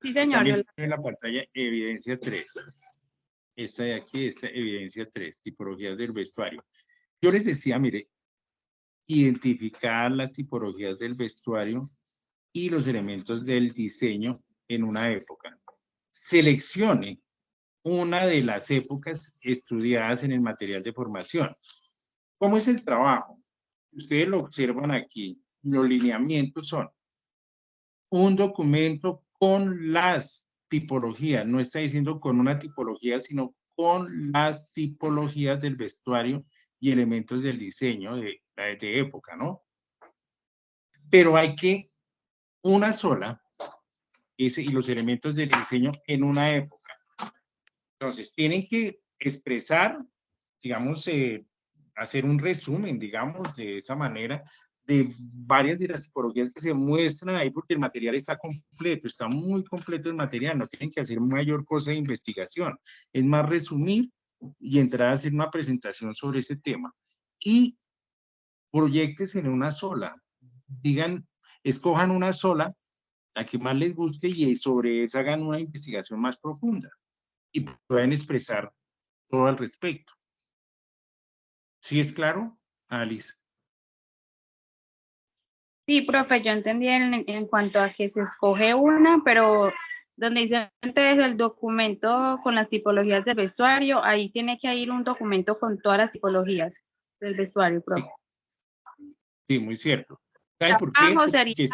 Sí, señor. También en la pantalla evidencia 3. Esta de aquí, esta evidencia 3, tipologías del vestuario. Yo les decía, mire, identificar las tipologías del vestuario y los elementos del diseño en una época. Seleccione una de las épocas estudiadas en el material de formación. ¿Cómo es el trabajo? Ustedes lo observan aquí. Los lineamientos son un documento con las tipologías. No está diciendo con una tipología, sino con las tipologías del vestuario y elementos del diseño de época, ¿no? Pero hay que una sola, y los elementos del diseño en una época. Entonces, tienen que expresar, digamos, hacer un resumen, digamos, de esa manera, de varias de las tipologías que se muestran ahí, porque el material está completo, está muy completo el material, no tienen que hacer mayor cosa de investigación, es más resumir y entrar a hacer una presentación sobre ese tema. Y proyectes en una sola, escojan una sola, la que más les guste, y sobre esa hagan una investigación más profunda y puedan expresar todo al respecto. ¿Sí es claro, Alice? Sí, profe, yo entendí en cuanto a que se escoge una, pero donde dice antes el documento con las tipologías del vestuario, ahí tiene que ir un documento con todas las tipologías del vestuario, profe. Sí, muy cierto. ¿Sabe por qué? Porque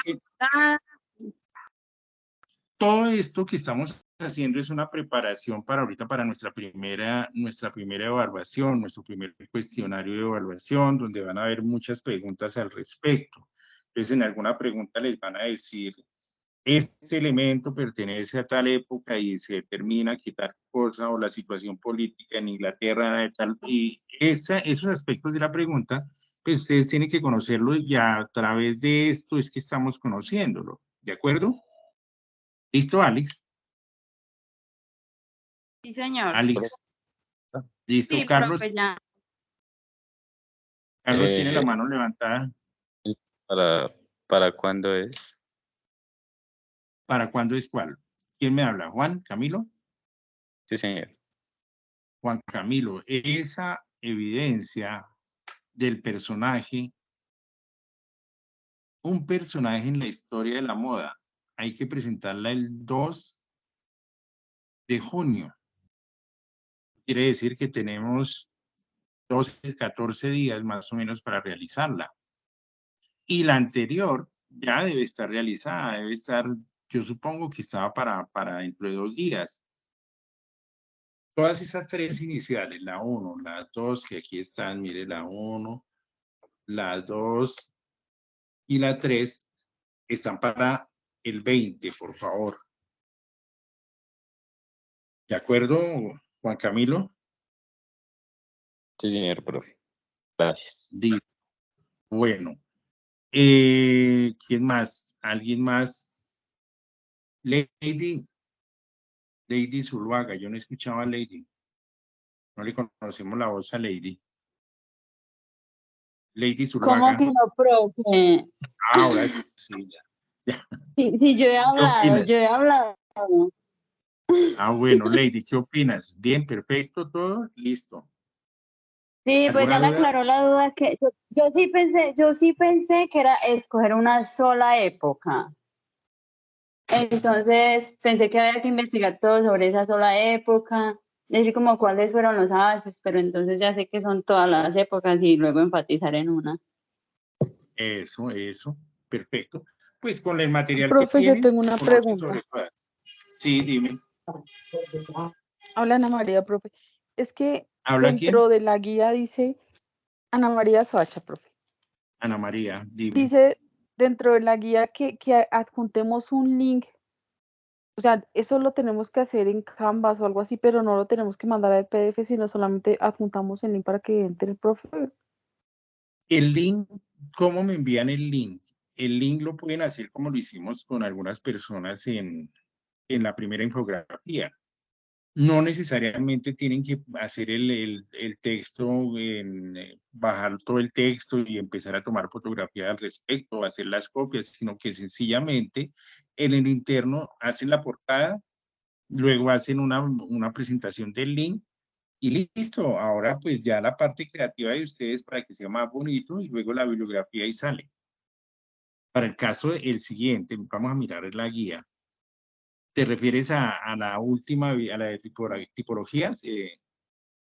todo esto que estamos haciendo es una preparación para ahorita, para nuestra primera evaluación, nuestro primer cuestionario de evaluación, donde van a haber muchas preguntas al respecto. Entonces, en alguna pregunta les van a decir, este elemento pertenece a tal época y se determina que tal cosa o la situación política en Inglaterra de tal, y esos aspectos de la pregunta, pues ustedes tienen que conocerlo y a través de esto es que estamos conociéndolo, ¿de acuerdo? ¿Listo, Alex? Sí, señor. Alex. ¿Listo, Sí, Carlos? profe, ya. Carlos tiene la mano levantada. ¿Para cuándo es? ¿Para cuándo es cuál? ¿Quién me habla? ¿Juan? ¿Camilo? Sí, señor. Juan Camilo, esa evidencia del personaje, un personaje en la historia de la moda, hay que presentarla el 2 de junio. Quiere decir que tenemos 12, 14 días más o menos para realizarla. Y la anterior ya debe estar realizada, debe estar, yo supongo que estaba para dentro de 2 días. Todas esas 3 iniciales, la 1, las 2, que aquí están, mire, la 1, las 2 y la 3, están para el 20, por favor. ¿De acuerdo, Juan Camilo? Sí, señor, profe. Gracias. Bueno. ¿Quién más? ¿Alguien más? Lady Zuluaga. Yo no escuchaba a Lady. No le conocemos la voz a Lady. Lady Zuluaga. ¿Cómo que no, profe? Ahora sí, ya. Sí, yo he hablado. Bueno, Lady, ¿qué opinas? Bien, perfecto, todo, listo. Sí, pues ya me duda? aclaró la duda que yo sí pensé que era escoger una sola época. Entonces pensé que había que investigar todo sobre esa sola época, decir como cuáles fueron los avances, pero entonces ya sé que son todas las épocas y luego enfatizar en una. Eso, perfecto. Pues con el material Profe, que tienen, yo tengo una conoce pregunta. sobre todas. Sí, dime. Habla Ana María, profe. Es que ¿Habla dentro quién? de la guía dice Ana María Soacha, profe. Ana María, dime. Dice dentro de la guía que adjuntemos un link. O sea, eso lo tenemos que hacer en Canvas o algo así, pero no lo tenemos que mandar al PDF, sino solamente adjuntamos el link para que entre el profe. El link, ¿cómo me envían el link? El link lo pueden hacer como lo hicimos con algunas personas en la primera infografía. No necesariamente tienen que hacer el texto, bajar todo el texto y empezar a tomar fotografía al respecto, hacer las copias, sino que sencillamente en el interno hacen la portada, luego hacen una presentación del link y listo. Ahora pues ya la parte creativa de ustedes para que sea más bonito y luego la bibliografía ahí sale. Para el caso del siguiente, vamos a mirar la guía. ¿Te refieres a la última, a la de tipologías,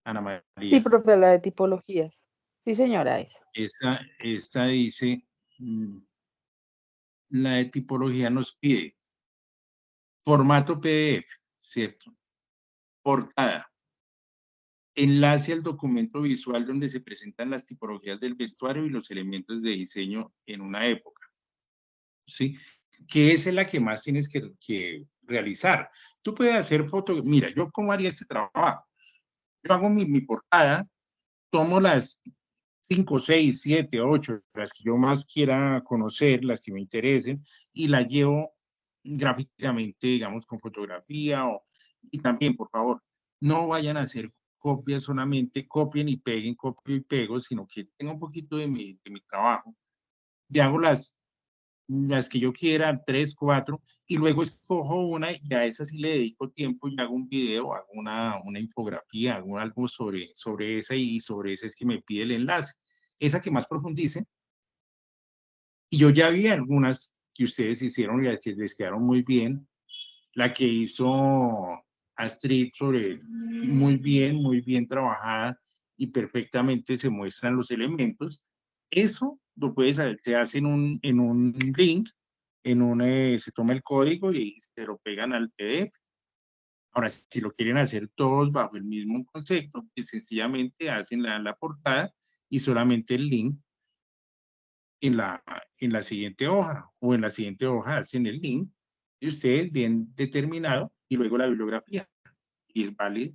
Ana María? Sí, profe, la de tipologías. Sí, señora, esa. Esta dice, la de tipología nos pide formato PDF, ¿cierto? Portada. Enlace al documento visual donde se presentan las tipologías del vestuario y los elementos de diseño en una época. ¿Sí? Que esa es la que más tienes que realizar. Tú puedes hacer fotos. Mira, yo cómo haría este trabajo. Yo hago mi portada, tomo las 5, 6, 7, 8, las que yo más quiera conocer, las que me interesen, y las llevo gráficamente, digamos, con fotografía. Y también, por favor, no vayan a hacer copias solamente, copien y peguen, copio y pego, sino que tenga un poquito de mi trabajo. Y hago las que yo quiera, 3, 4, y luego escojo una y a esa sí le dedico tiempo y hago un video, hago una infografía, hago algo sobre esa y sobre esa es que me pide el enlace. Esa que más profundice. Y yo ya vi algunas que ustedes hicieron y que les quedaron muy bien. La que hizo Astrid muy bien trabajada y perfectamente se muestran los elementos. Eso lo puedes hacer, se hace en un link, se toma el código y se lo pegan al PDF. Ahora, si lo quieren hacer todos bajo el mismo concepto, pues sencillamente hacen la portada y solamente el link en la siguiente hoja, o en la siguiente hoja hacen el link Y ustedes bien determinado, y luego la bibliografía, y es válido.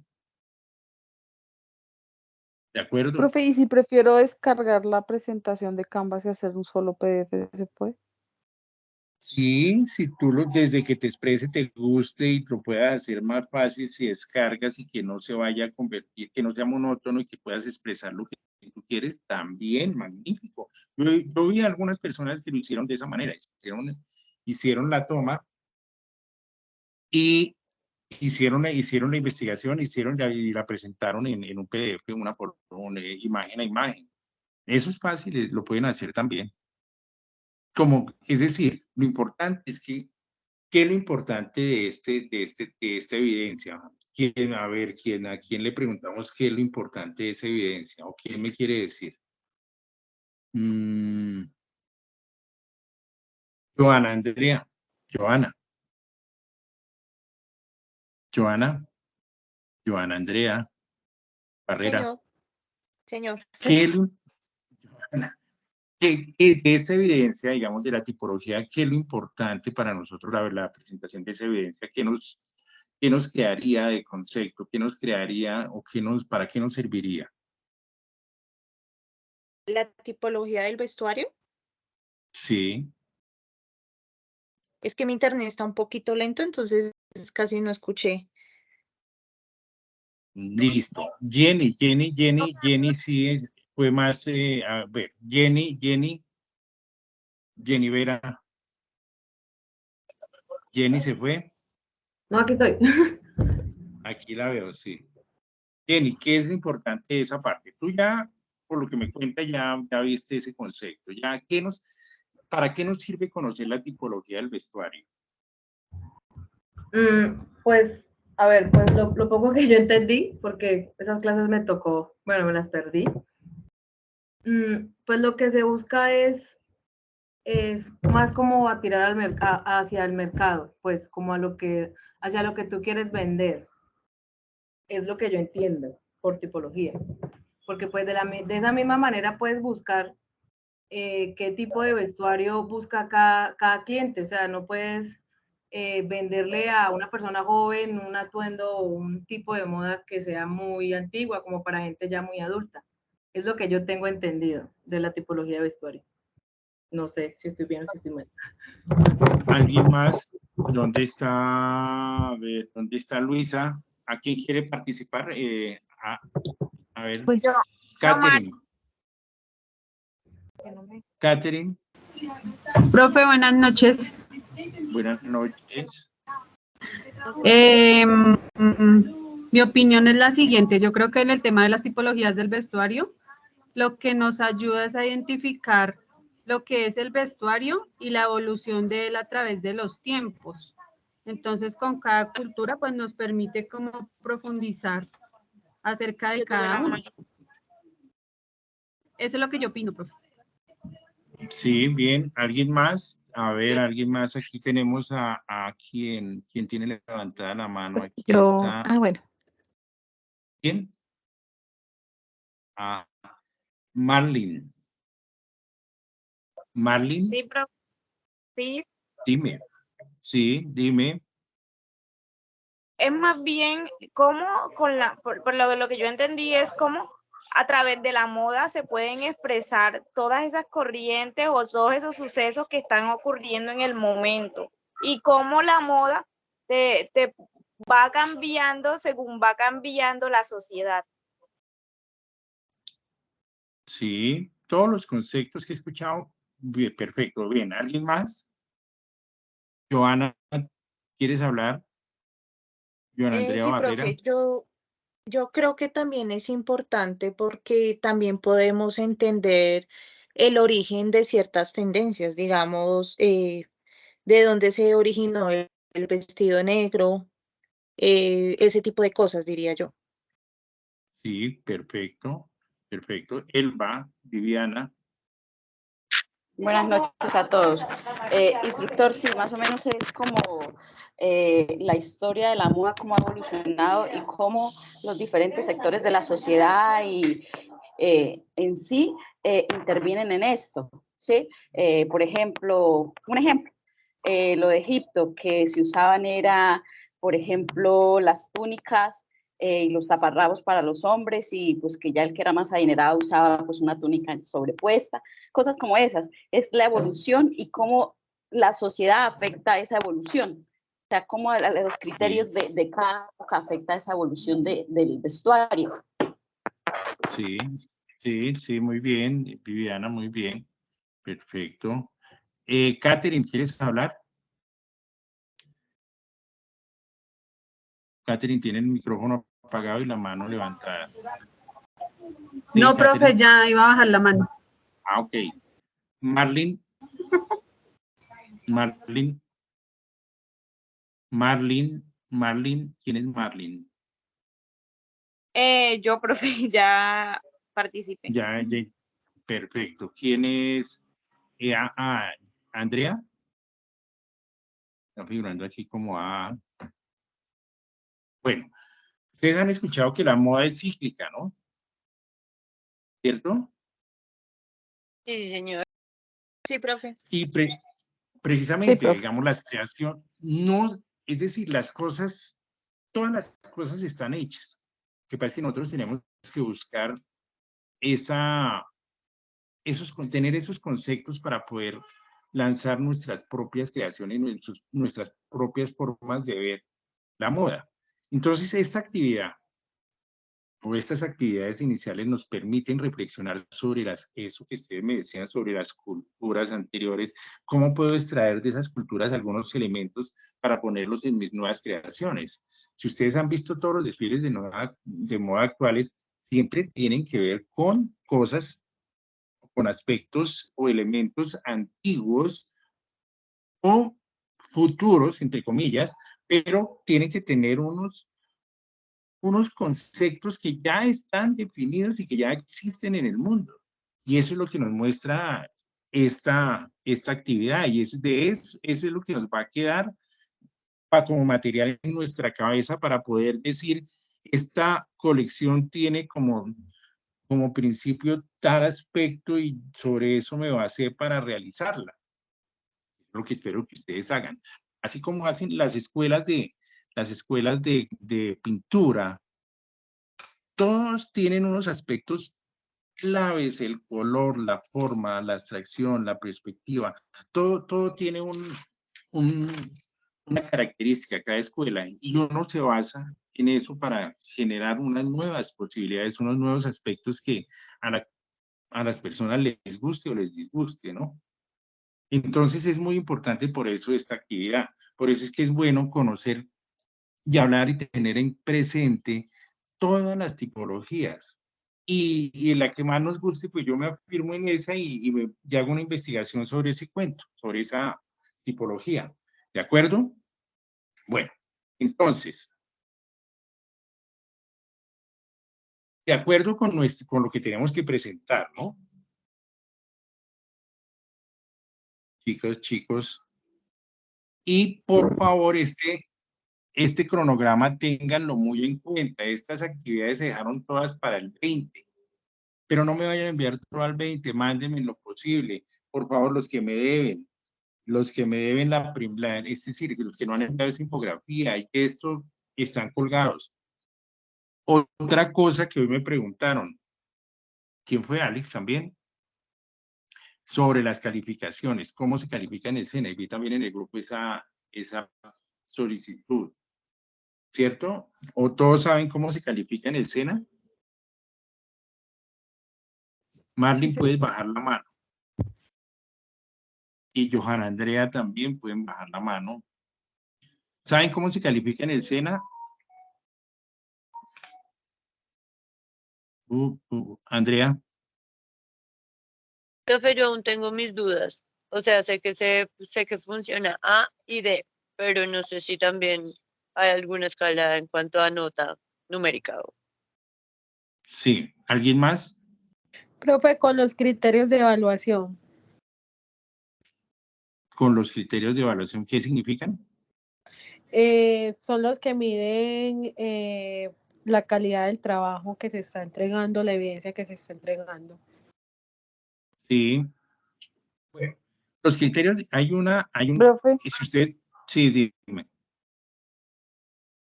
¿De acuerdo? Profe, ¿y si prefiero descargar la presentación de Canvas y hacer un solo PDF, se puede? Sí, si tú desde que te exprese te guste y lo puedas hacer más fácil, si descargas y que no se vaya a convertir, que no sea monótono y que puedas expresar lo que tú quieres, también, magnífico. Yo vi a algunas personas que lo hicieron de esa manera, hicieron la toma y hicieron la investigación, y la presentaron en un PDF, una imagen a imagen. Eso es fácil, lo pueden hacer también. Es decir, lo importante es que, ¿qué es lo importante de esta evidencia? ¿A quién le preguntamos qué es lo importante de esa evidencia? ¿O quién me quiere decir? Joana, Andrea. Joana, Andrea, Barrera. Señor. ¿Qué es lo, Joana, de esta evidencia, digamos, de la tipología, qué es lo importante para nosotros, la presentación de esa evidencia? ¿Qué nos quedaría de concepto? ¿Qué nos crearía o para qué nos serviría? ¿La tipología del vestuario? Sí. Es que mi internet está un poquito lento, entonces casi no escuché. Listo. Jenny sí fue más, a ver, Jenny Vera. Jenny se fue. No, aquí estoy. Aquí la veo, sí. Jenny, ¿qué es importante de esa parte? Tú ya, por lo que me cuenta, ya viste ese concepto. ¿Para qué nos sirve conocer la tipología del vestuario? Pues, a ver, pues lo poco que yo entendí, porque esas clases me tocó, bueno, me las perdí. Pues lo que se busca es más como a tirar hacia el mercado, pues como hacia lo que tú quieres vender. Es lo que yo entiendo por tipología. Porque pues de esa misma manera puedes buscar qué tipo de vestuario busca cada cliente. O sea, no puedes venderle a una persona joven un atuendo o un tipo de moda que sea muy antigua, como para gente ya muy adulta. Es lo que yo tengo entendido de la tipología de vestuario. No sé si estoy bien o si estoy mal. ¿Alguien más? ¿Dónde está? A ver, ¿dónde está Luisa? ¿A quién quiere participar? A ver, pues yo, Catherine. Catherine. Profe, buenas noches. Buenas noches. Mi opinión es la siguiente. Yo creo que en el tema de las tipologías del vestuario, lo que nos ayuda es a identificar lo que es el vestuario y la evolución de él a través de los tiempos. Entonces, con cada cultura, pues nos permite como profundizar acerca de cada uno. Eso es lo que yo opino, profe. Sí, bien. ¿Alguien más? A ver, ¿alguien más? Aquí tenemos a quien tiene levantada la mano. Aquí está. Bueno. ¿Quién? Marlene. Marlene. Sí, profe. Sí. Dime. Sí, dime. Es más bien cómo, por lo que yo entendí, es cómo a través de la moda se pueden expresar todas esas corrientes o todos esos sucesos que están ocurriendo en el momento y cómo la moda te va cambiando según va cambiando la sociedad. Sí, todos los conceptos que he escuchado, bien, perfecto, bien. ¿Alguien más? Joana, ¿quieres hablar? Joana Andrea Sí, Barrera. profe, yo creo que también es importante porque también podemos entender el origen de ciertas tendencias, digamos, de dónde se originó el vestido negro, ese tipo de cosas, diría yo. Sí, perfecto, perfecto. Elba, Viviana. Buenas noches a todos. Instructor, sí, más o menos es como la historia de la moda, cómo ha evolucionado y cómo los diferentes sectores de la sociedad y en sí intervienen en esto, ¿sí? Por ejemplo, un ejemplo, lo de Egipto, que se usaban era, por ejemplo, las túnicas y los taparrabos para los hombres, y pues que ya el que era más adinerado usaba pues una túnica sobrepuesta, cosas como esas. Es la evolución y cómo la sociedad afecta esa evolución. O sea, cómo los criterios de cada época afecta esa evolución del vestuario. Sí, sí, muy bien, Viviana, muy bien. Perfecto. Catherine, ¿quieres hablar? Catherine tiene el micrófono apagado y la mano levantada. ¿Sí, no, Catherine? profe, ya iba a bajar la mano. Ah, ok. Marlene, ¿quién es Marlene? Yo, profe, ya participé. Ya, perfecto. ¿Quién es Andrea? Está figurando aquí como A. Bueno, ustedes han escuchado que la moda es cíclica, ¿no? ¿Cierto? Sí, señor. Sí, profe. Y precisamente, Sí, profe. digamos, la creación, no, es decir, las cosas, todas las cosas están hechas. Lo que pasa es que nosotros tenemos que buscar tener esos conceptos para poder lanzar nuestras propias creaciones, nuestras propias formas de ver la moda. Entonces, esta actividad o estas actividades iniciales nos permiten reflexionar sobre eso que ustedes me decían sobre las culturas anteriores, cómo puedo extraer de esas culturas algunos elementos para ponerlos en mis nuevas creaciones. Si ustedes han visto todos los desfiles de moda actuales, siempre tienen que ver con cosas, con aspectos o elementos antiguos o futuros, entre comillas, pero tienen que tener unos conceptos que ya están definidos y que ya existen en el mundo. Y eso es lo que nos muestra esta actividad, y eso es lo que nos va a quedar como material en nuestra cabeza para poder decir, esta colección tiene como principio tal aspecto y sobre eso me basé para realizarla. Es lo que espero que ustedes hagan. Así como hacen las escuelas de pintura, todos tienen unos aspectos claves: el color, la forma, la abstracción, la perspectiva. Todo tiene una característica cada escuela, y uno se basa en eso para generar unas nuevas posibilidades, unos nuevos aspectos que a las personas les guste o les disguste, ¿no? Entonces es muy importante por eso esta actividad. Por eso es que es bueno conocer y hablar y tener en presente todas las tipologías. Y en la que más nos guste, pues yo me afirmo en esa y hago una investigación sobre ese cuento, sobre esa tipología. ¿De acuerdo? Bueno, entonces, de acuerdo con lo que tenemos que presentar, ¿no? Chicos, y por favor, este cronograma ténganlo muy en cuenta. Estas actividades se dejaron todas para el 20, pero no me vayan a enviar todo al 20, mándenme lo posible. Por favor, los que me deben es decir, los que no han enviado esa infografía y esto, están colgados. Otra cosa que hoy me preguntaron, ¿quién fue? Alex también, sobre las calificaciones, cómo se califica en el SENA, y vi también en el grupo esa solicitud, ¿cierto? ¿O todos saben cómo se califica en el SENA? Marlene, puedes bajar la mano. Y Johanna Andrea también pueden bajar la mano. ¿Saben cómo se califica en el SENA? Andrea. Profe, yo aún tengo mis dudas. O sea, sé que funciona A y D, pero no sé si también hay alguna escala en cuanto a nota numérica. Sí. ¿Alguien más? Profe, con los criterios de evaluación. ¿Con los criterios de evaluación qué significan? Son los que miden la calidad del trabajo que se está entregando, la evidencia que se está entregando. Sí. Bueno, Los criterios, hay un, Profe, si usted, sí, dime.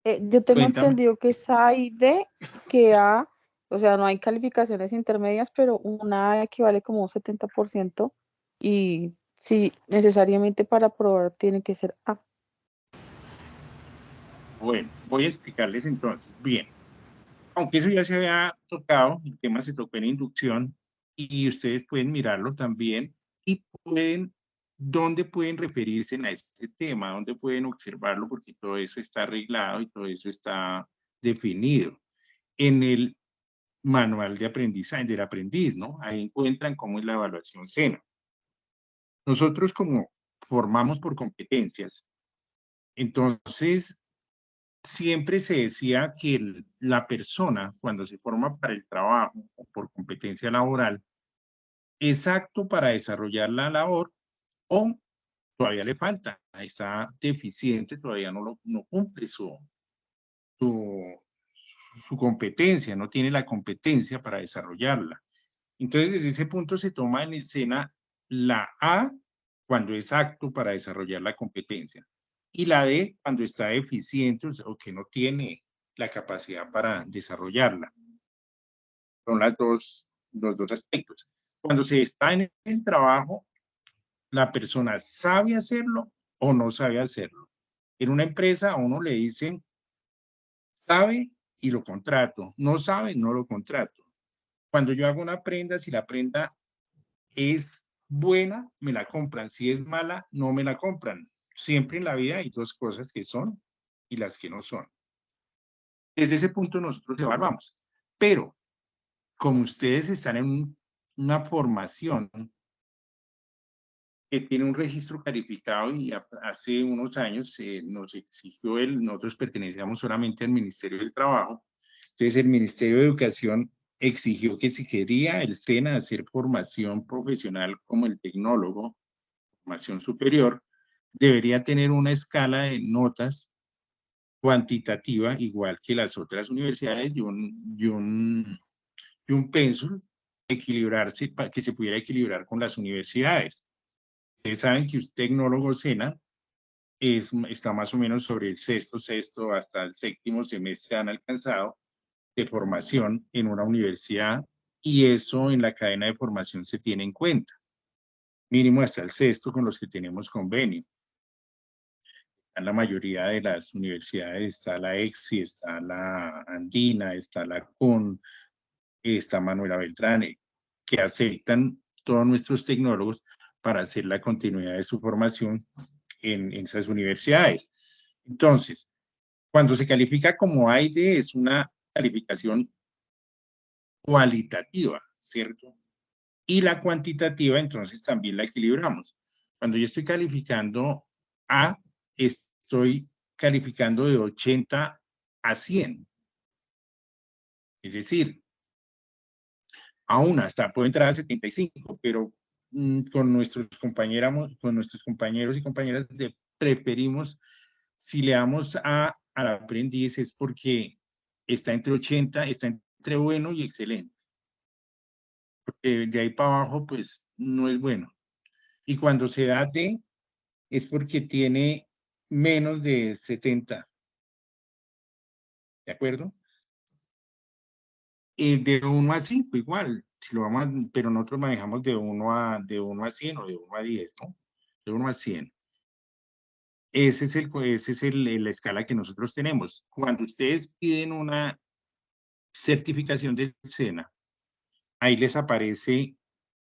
yo tengo Cuéntame. entendido que es A y D, que A, o sea, no hay calificaciones intermedias, pero una A equivale como un 70% y sí, necesariamente para aprobar tiene que ser A. Bueno, voy a explicarles entonces. Bien, aunque eso ya se había tocado, el tema se tocó en inducción y ustedes pueden mirarlo también y ¿dónde pueden referirse a este tema? ¿Dónde pueden observarlo? Porque todo eso está arreglado y todo eso está definido en el manual de aprendizaje del aprendiz, ¿no? Ahí encuentran cómo es la evaluación SENA. Nosotros como formamos por competencias, entonces siempre se decía que la persona cuando se forma para el trabajo o por competencia laboral es apto para desarrollar la labor o todavía le falta, está deficiente, todavía no cumple su competencia, no tiene la competencia para desarrollarla. Entonces, desde ese punto se toma en escena la A cuando es apto para desarrollar la competencia y la D cuando está deficiente o que no tiene la capacidad para desarrollarla. Son los dos aspectos. Cuando se está en el trabajo, la persona sabe hacerlo o no sabe hacerlo. En una empresa a uno le dicen, sabe y lo contrato, no sabe, no lo contrato. Cuando yo hago una prenda, si la prenda es buena, me la compran. Si es mala, no me la compran. Siempre en la vida hay dos cosas que son y las que no son. Desde ese punto nosotros evaluamos. Pero como ustedes están en una formación que tiene un registro calificado y hace unos años nos exigió nosotros pertenecíamos solamente al Ministerio del Trabajo, entonces el Ministerio de Educación exigió que si quería el SENA hacer formación profesional como el tecnólogo, formación superior, debería tener una escala de notas cuantitativa igual que las otras universidades y un pénsul equilibrarse, para que se pudiera equilibrar con las universidades. Ustedes saben que un tecnólogo SENA está más o menos sobre el sexto hasta el séptimo semestre han alcanzado de formación en una universidad y eso en la cadena de formación se tiene en cuenta. Mínimo hasta el sexto con los que tenemos convenio. En la mayoría de las universidades está la EXI, está la Andina, está la CUN, está Manuela Beltrán, que aceptan todos nuestros tecnólogos para hacer la continuidad de su formación en esas universidades. Entonces, cuando se califica como A y D, es una calificación cualitativa, ¿cierto? Y la cuantitativa, entonces, también la equilibramos. Cuando yo estoy calificando A, estoy calificando de 80 a 100. Es decir, aún hasta puedo entrar a 75, pero con nuestros compañeros y compañeras preferimos, si le damos A al aprendiz es porque está entre 80, está entre bueno y excelente. Porque de ahí para abajo, pues, no es bueno. Y cuando se da D, es porque tiene menos de 70. ¿De acuerdo? De 1 a 5 igual, si lo vamos pero nosotros manejamos de 1 a 100 o de 1 a 10, ¿no? De 1 a 100. Ese es la escala que nosotros tenemos. Cuando ustedes piden una certificación del SENA, ahí les aparece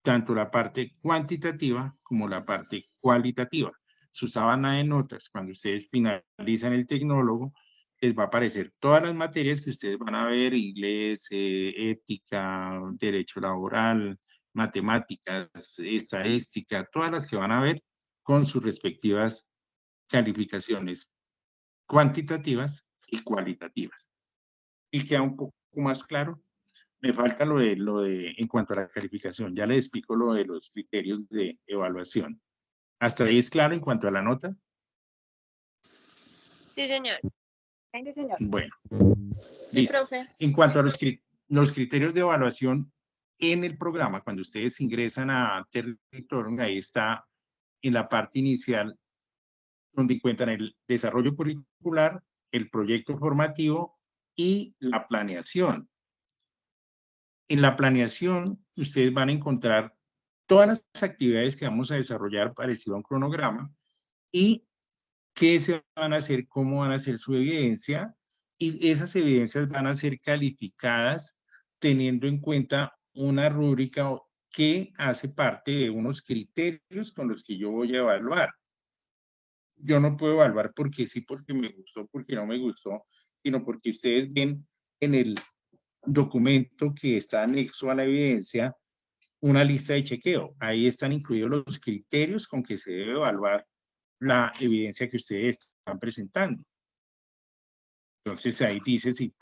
tanto la parte cuantitativa como la parte cualitativa. Su sábana de notas, cuando ustedes finalizan el tecnólogo, les va a aparecer todas las materias que ustedes van a ver, inglés, ética, derecho laboral, matemáticas, estadística, todas las que van a ver con sus respectivas calificaciones cuantitativas y cualitativas. Y queda un poco más claro. Me falta lo de en cuanto a la calificación. Ya les explico lo de los criterios de evaluación. ¿Hasta ahí es claro en cuanto a la nota? Sí, señor. Sí, señor. Bueno. Sí, profe. En cuanto a los criterios de evaluación en el programa, cuando ustedes ingresan a Territorio, ahí está en la parte inicial, donde encuentran el desarrollo curricular, el proyecto formativo y la planeación. En la planeación, ustedes van a encontrar todas las actividades que vamos a desarrollar parecido a un cronograma y qué se van a hacer, cómo van a hacer su evidencia, y esas evidencias van a ser calificadas teniendo en cuenta una rúbrica que hace parte de unos criterios con los que yo voy a evaluar. Yo no puedo evaluar porque sí, porque me gustó, porque no me gustó, sino porque ustedes ven en el documento que está anexo a la evidencia una lista de chequeo. Ahí están incluidos los criterios con que se debe evaluar la evidencia que ustedes están presentando. Entonces ahí dice si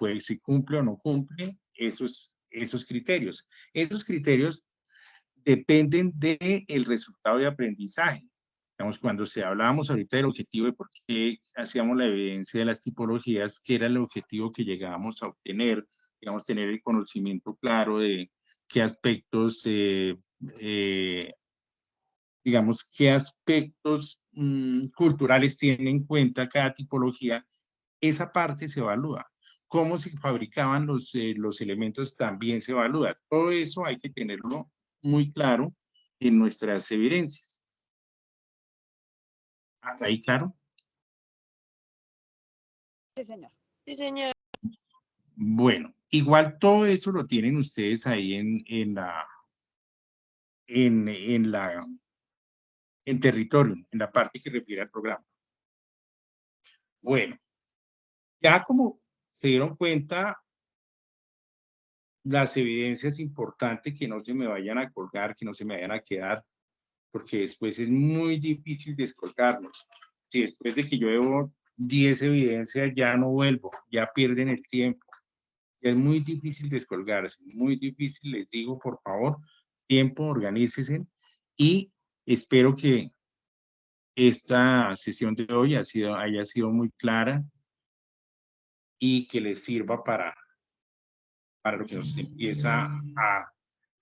cumple o no cumple esos criterios. Esos criterios dependen del resultado de aprendizaje. Digamos, cuando hablábamos ahorita del objetivo de por qué hacíamos la evidencia de las tipologías, que era el objetivo que llegábamos a obtener, digamos, tener el conocimiento claro de qué aspectos, digamos, qué aspectos culturales tiene en cuenta cada tipología, esa parte se evalúa. Cómo se fabricaban los elementos también se evalúa. Todo eso hay que tenerlo muy claro en nuestras evidencias. ¿Hasta ahí claro? Sí, señor. Sí, señor. Bueno, igual todo eso lo tienen ustedes ahí en territorio, en la parte que refiere al programa. Bueno, ya como se dieron cuenta, las evidencias importantes que no se me vayan a colgar, que no se me vayan a quedar, porque después es muy difícil descolgarnos. Si después de que yo llevo 10 evidencias ya no vuelvo, ya pierden el tiempo. Ya es muy difícil descolgarse, muy difícil, les digo, por favor, tiempo, organícense y espero que esta sesión de hoy haya sido muy clara y que les sirva para lo que nos empieza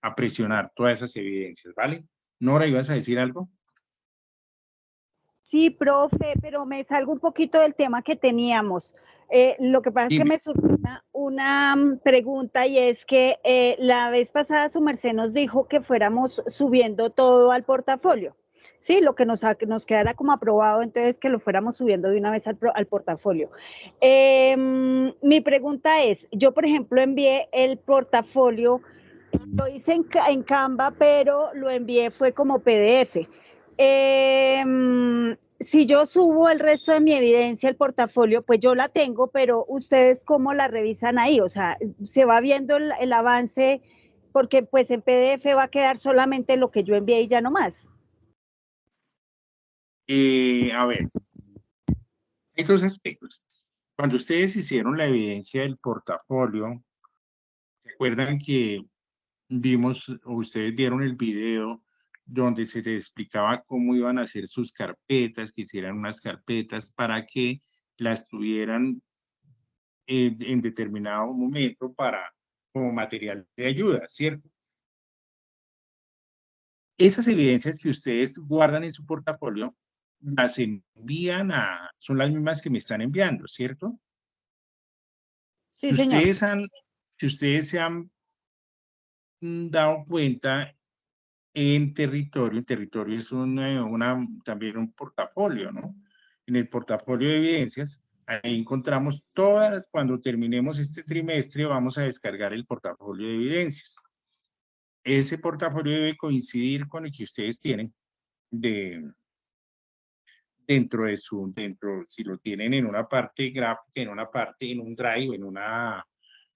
a presionar todas esas evidencias, ¿vale? Nora, ¿ibas a decir algo? Sí, profe, pero me salgo un poquito del tema que teníamos. Lo que pasa es que me surgió una pregunta y es que la vez pasada su merced nos dijo que fuéramos subiendo todo al portafolio. Sí, lo que nos quedara como aprobado, entonces que lo fuéramos subiendo de una vez al portafolio. Mi pregunta es, yo por ejemplo envié el portafolio, lo hice en Canva, pero lo envié fue como PDF. Si yo subo el resto de mi evidencia al portafolio, pues yo la tengo, pero ustedes cómo la revisan ahí, o sea, se va viendo el avance, porque pues en PDF va a quedar solamente lo que yo envié y ya no más. A ver, hay dos aspectos. Cuando ustedes hicieron la evidencia del portafolio, ¿se acuerdan que vimos, o ustedes vieron el video donde se les explicaba cómo iban a hacer sus carpetas, que hicieran unas carpetas para que las tuvieran en determinado momento como material de ayuda, ¿cierto? Esas evidencias que ustedes guardan en su portafolio, las envían son las mismas que me están enviando, ¿cierto? Sí, señor. Si ustedes se han dado cuenta, en territorio es también un portafolio, ¿no? En el portafolio de evidencias, ahí encontramos todas, cuando terminemos este trimestre, vamos a descargar el portafolio de evidencias. Ese portafolio debe coincidir con el que ustedes tienen si lo tienen en una parte gráfica, en una parte, en un drive,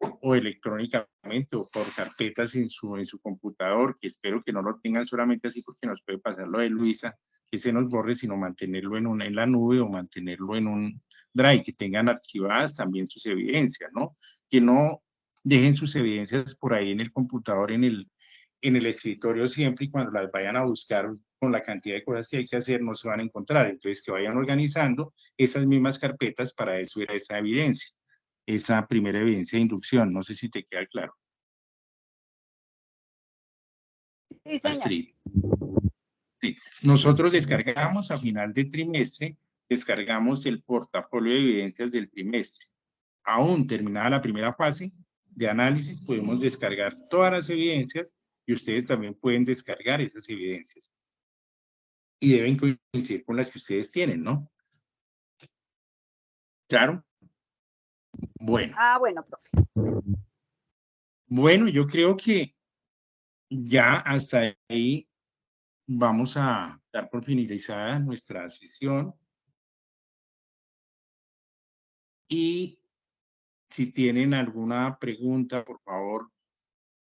o electrónicamente o por carpetas en su computador, que espero que no lo tengan solamente así porque nos puede pasar lo de Luisa, que se nos borre, sino mantenerlo en la nube o mantenerlo en un drive, que tengan archivadas también sus evidencias, ¿no? Que no dejen sus evidencias por ahí en el computador, en el escritorio siempre, y cuando las vayan a buscar con la cantidad de cosas que hay que hacer no se van a encontrar. Entonces que vayan organizando esas mismas carpetas para subir esa evidencia, esa primera evidencia de inducción. No sé si te queda claro. Sí, señor. Astrid. Sí. Nosotros descargamos a final de trimestre, descargamos el portafolio de evidencias del trimestre. Aún terminada la primera fase de análisis, podemos descargar todas las evidencias y ustedes también pueden descargar esas evidencias. Y deben coincidir con las que ustedes tienen, ¿no? ¿Claro? Bueno. Bueno, profe. Bueno, yo creo que ya hasta ahí vamos a dar por finalizada nuestra sesión. Y si tienen alguna pregunta, por favor,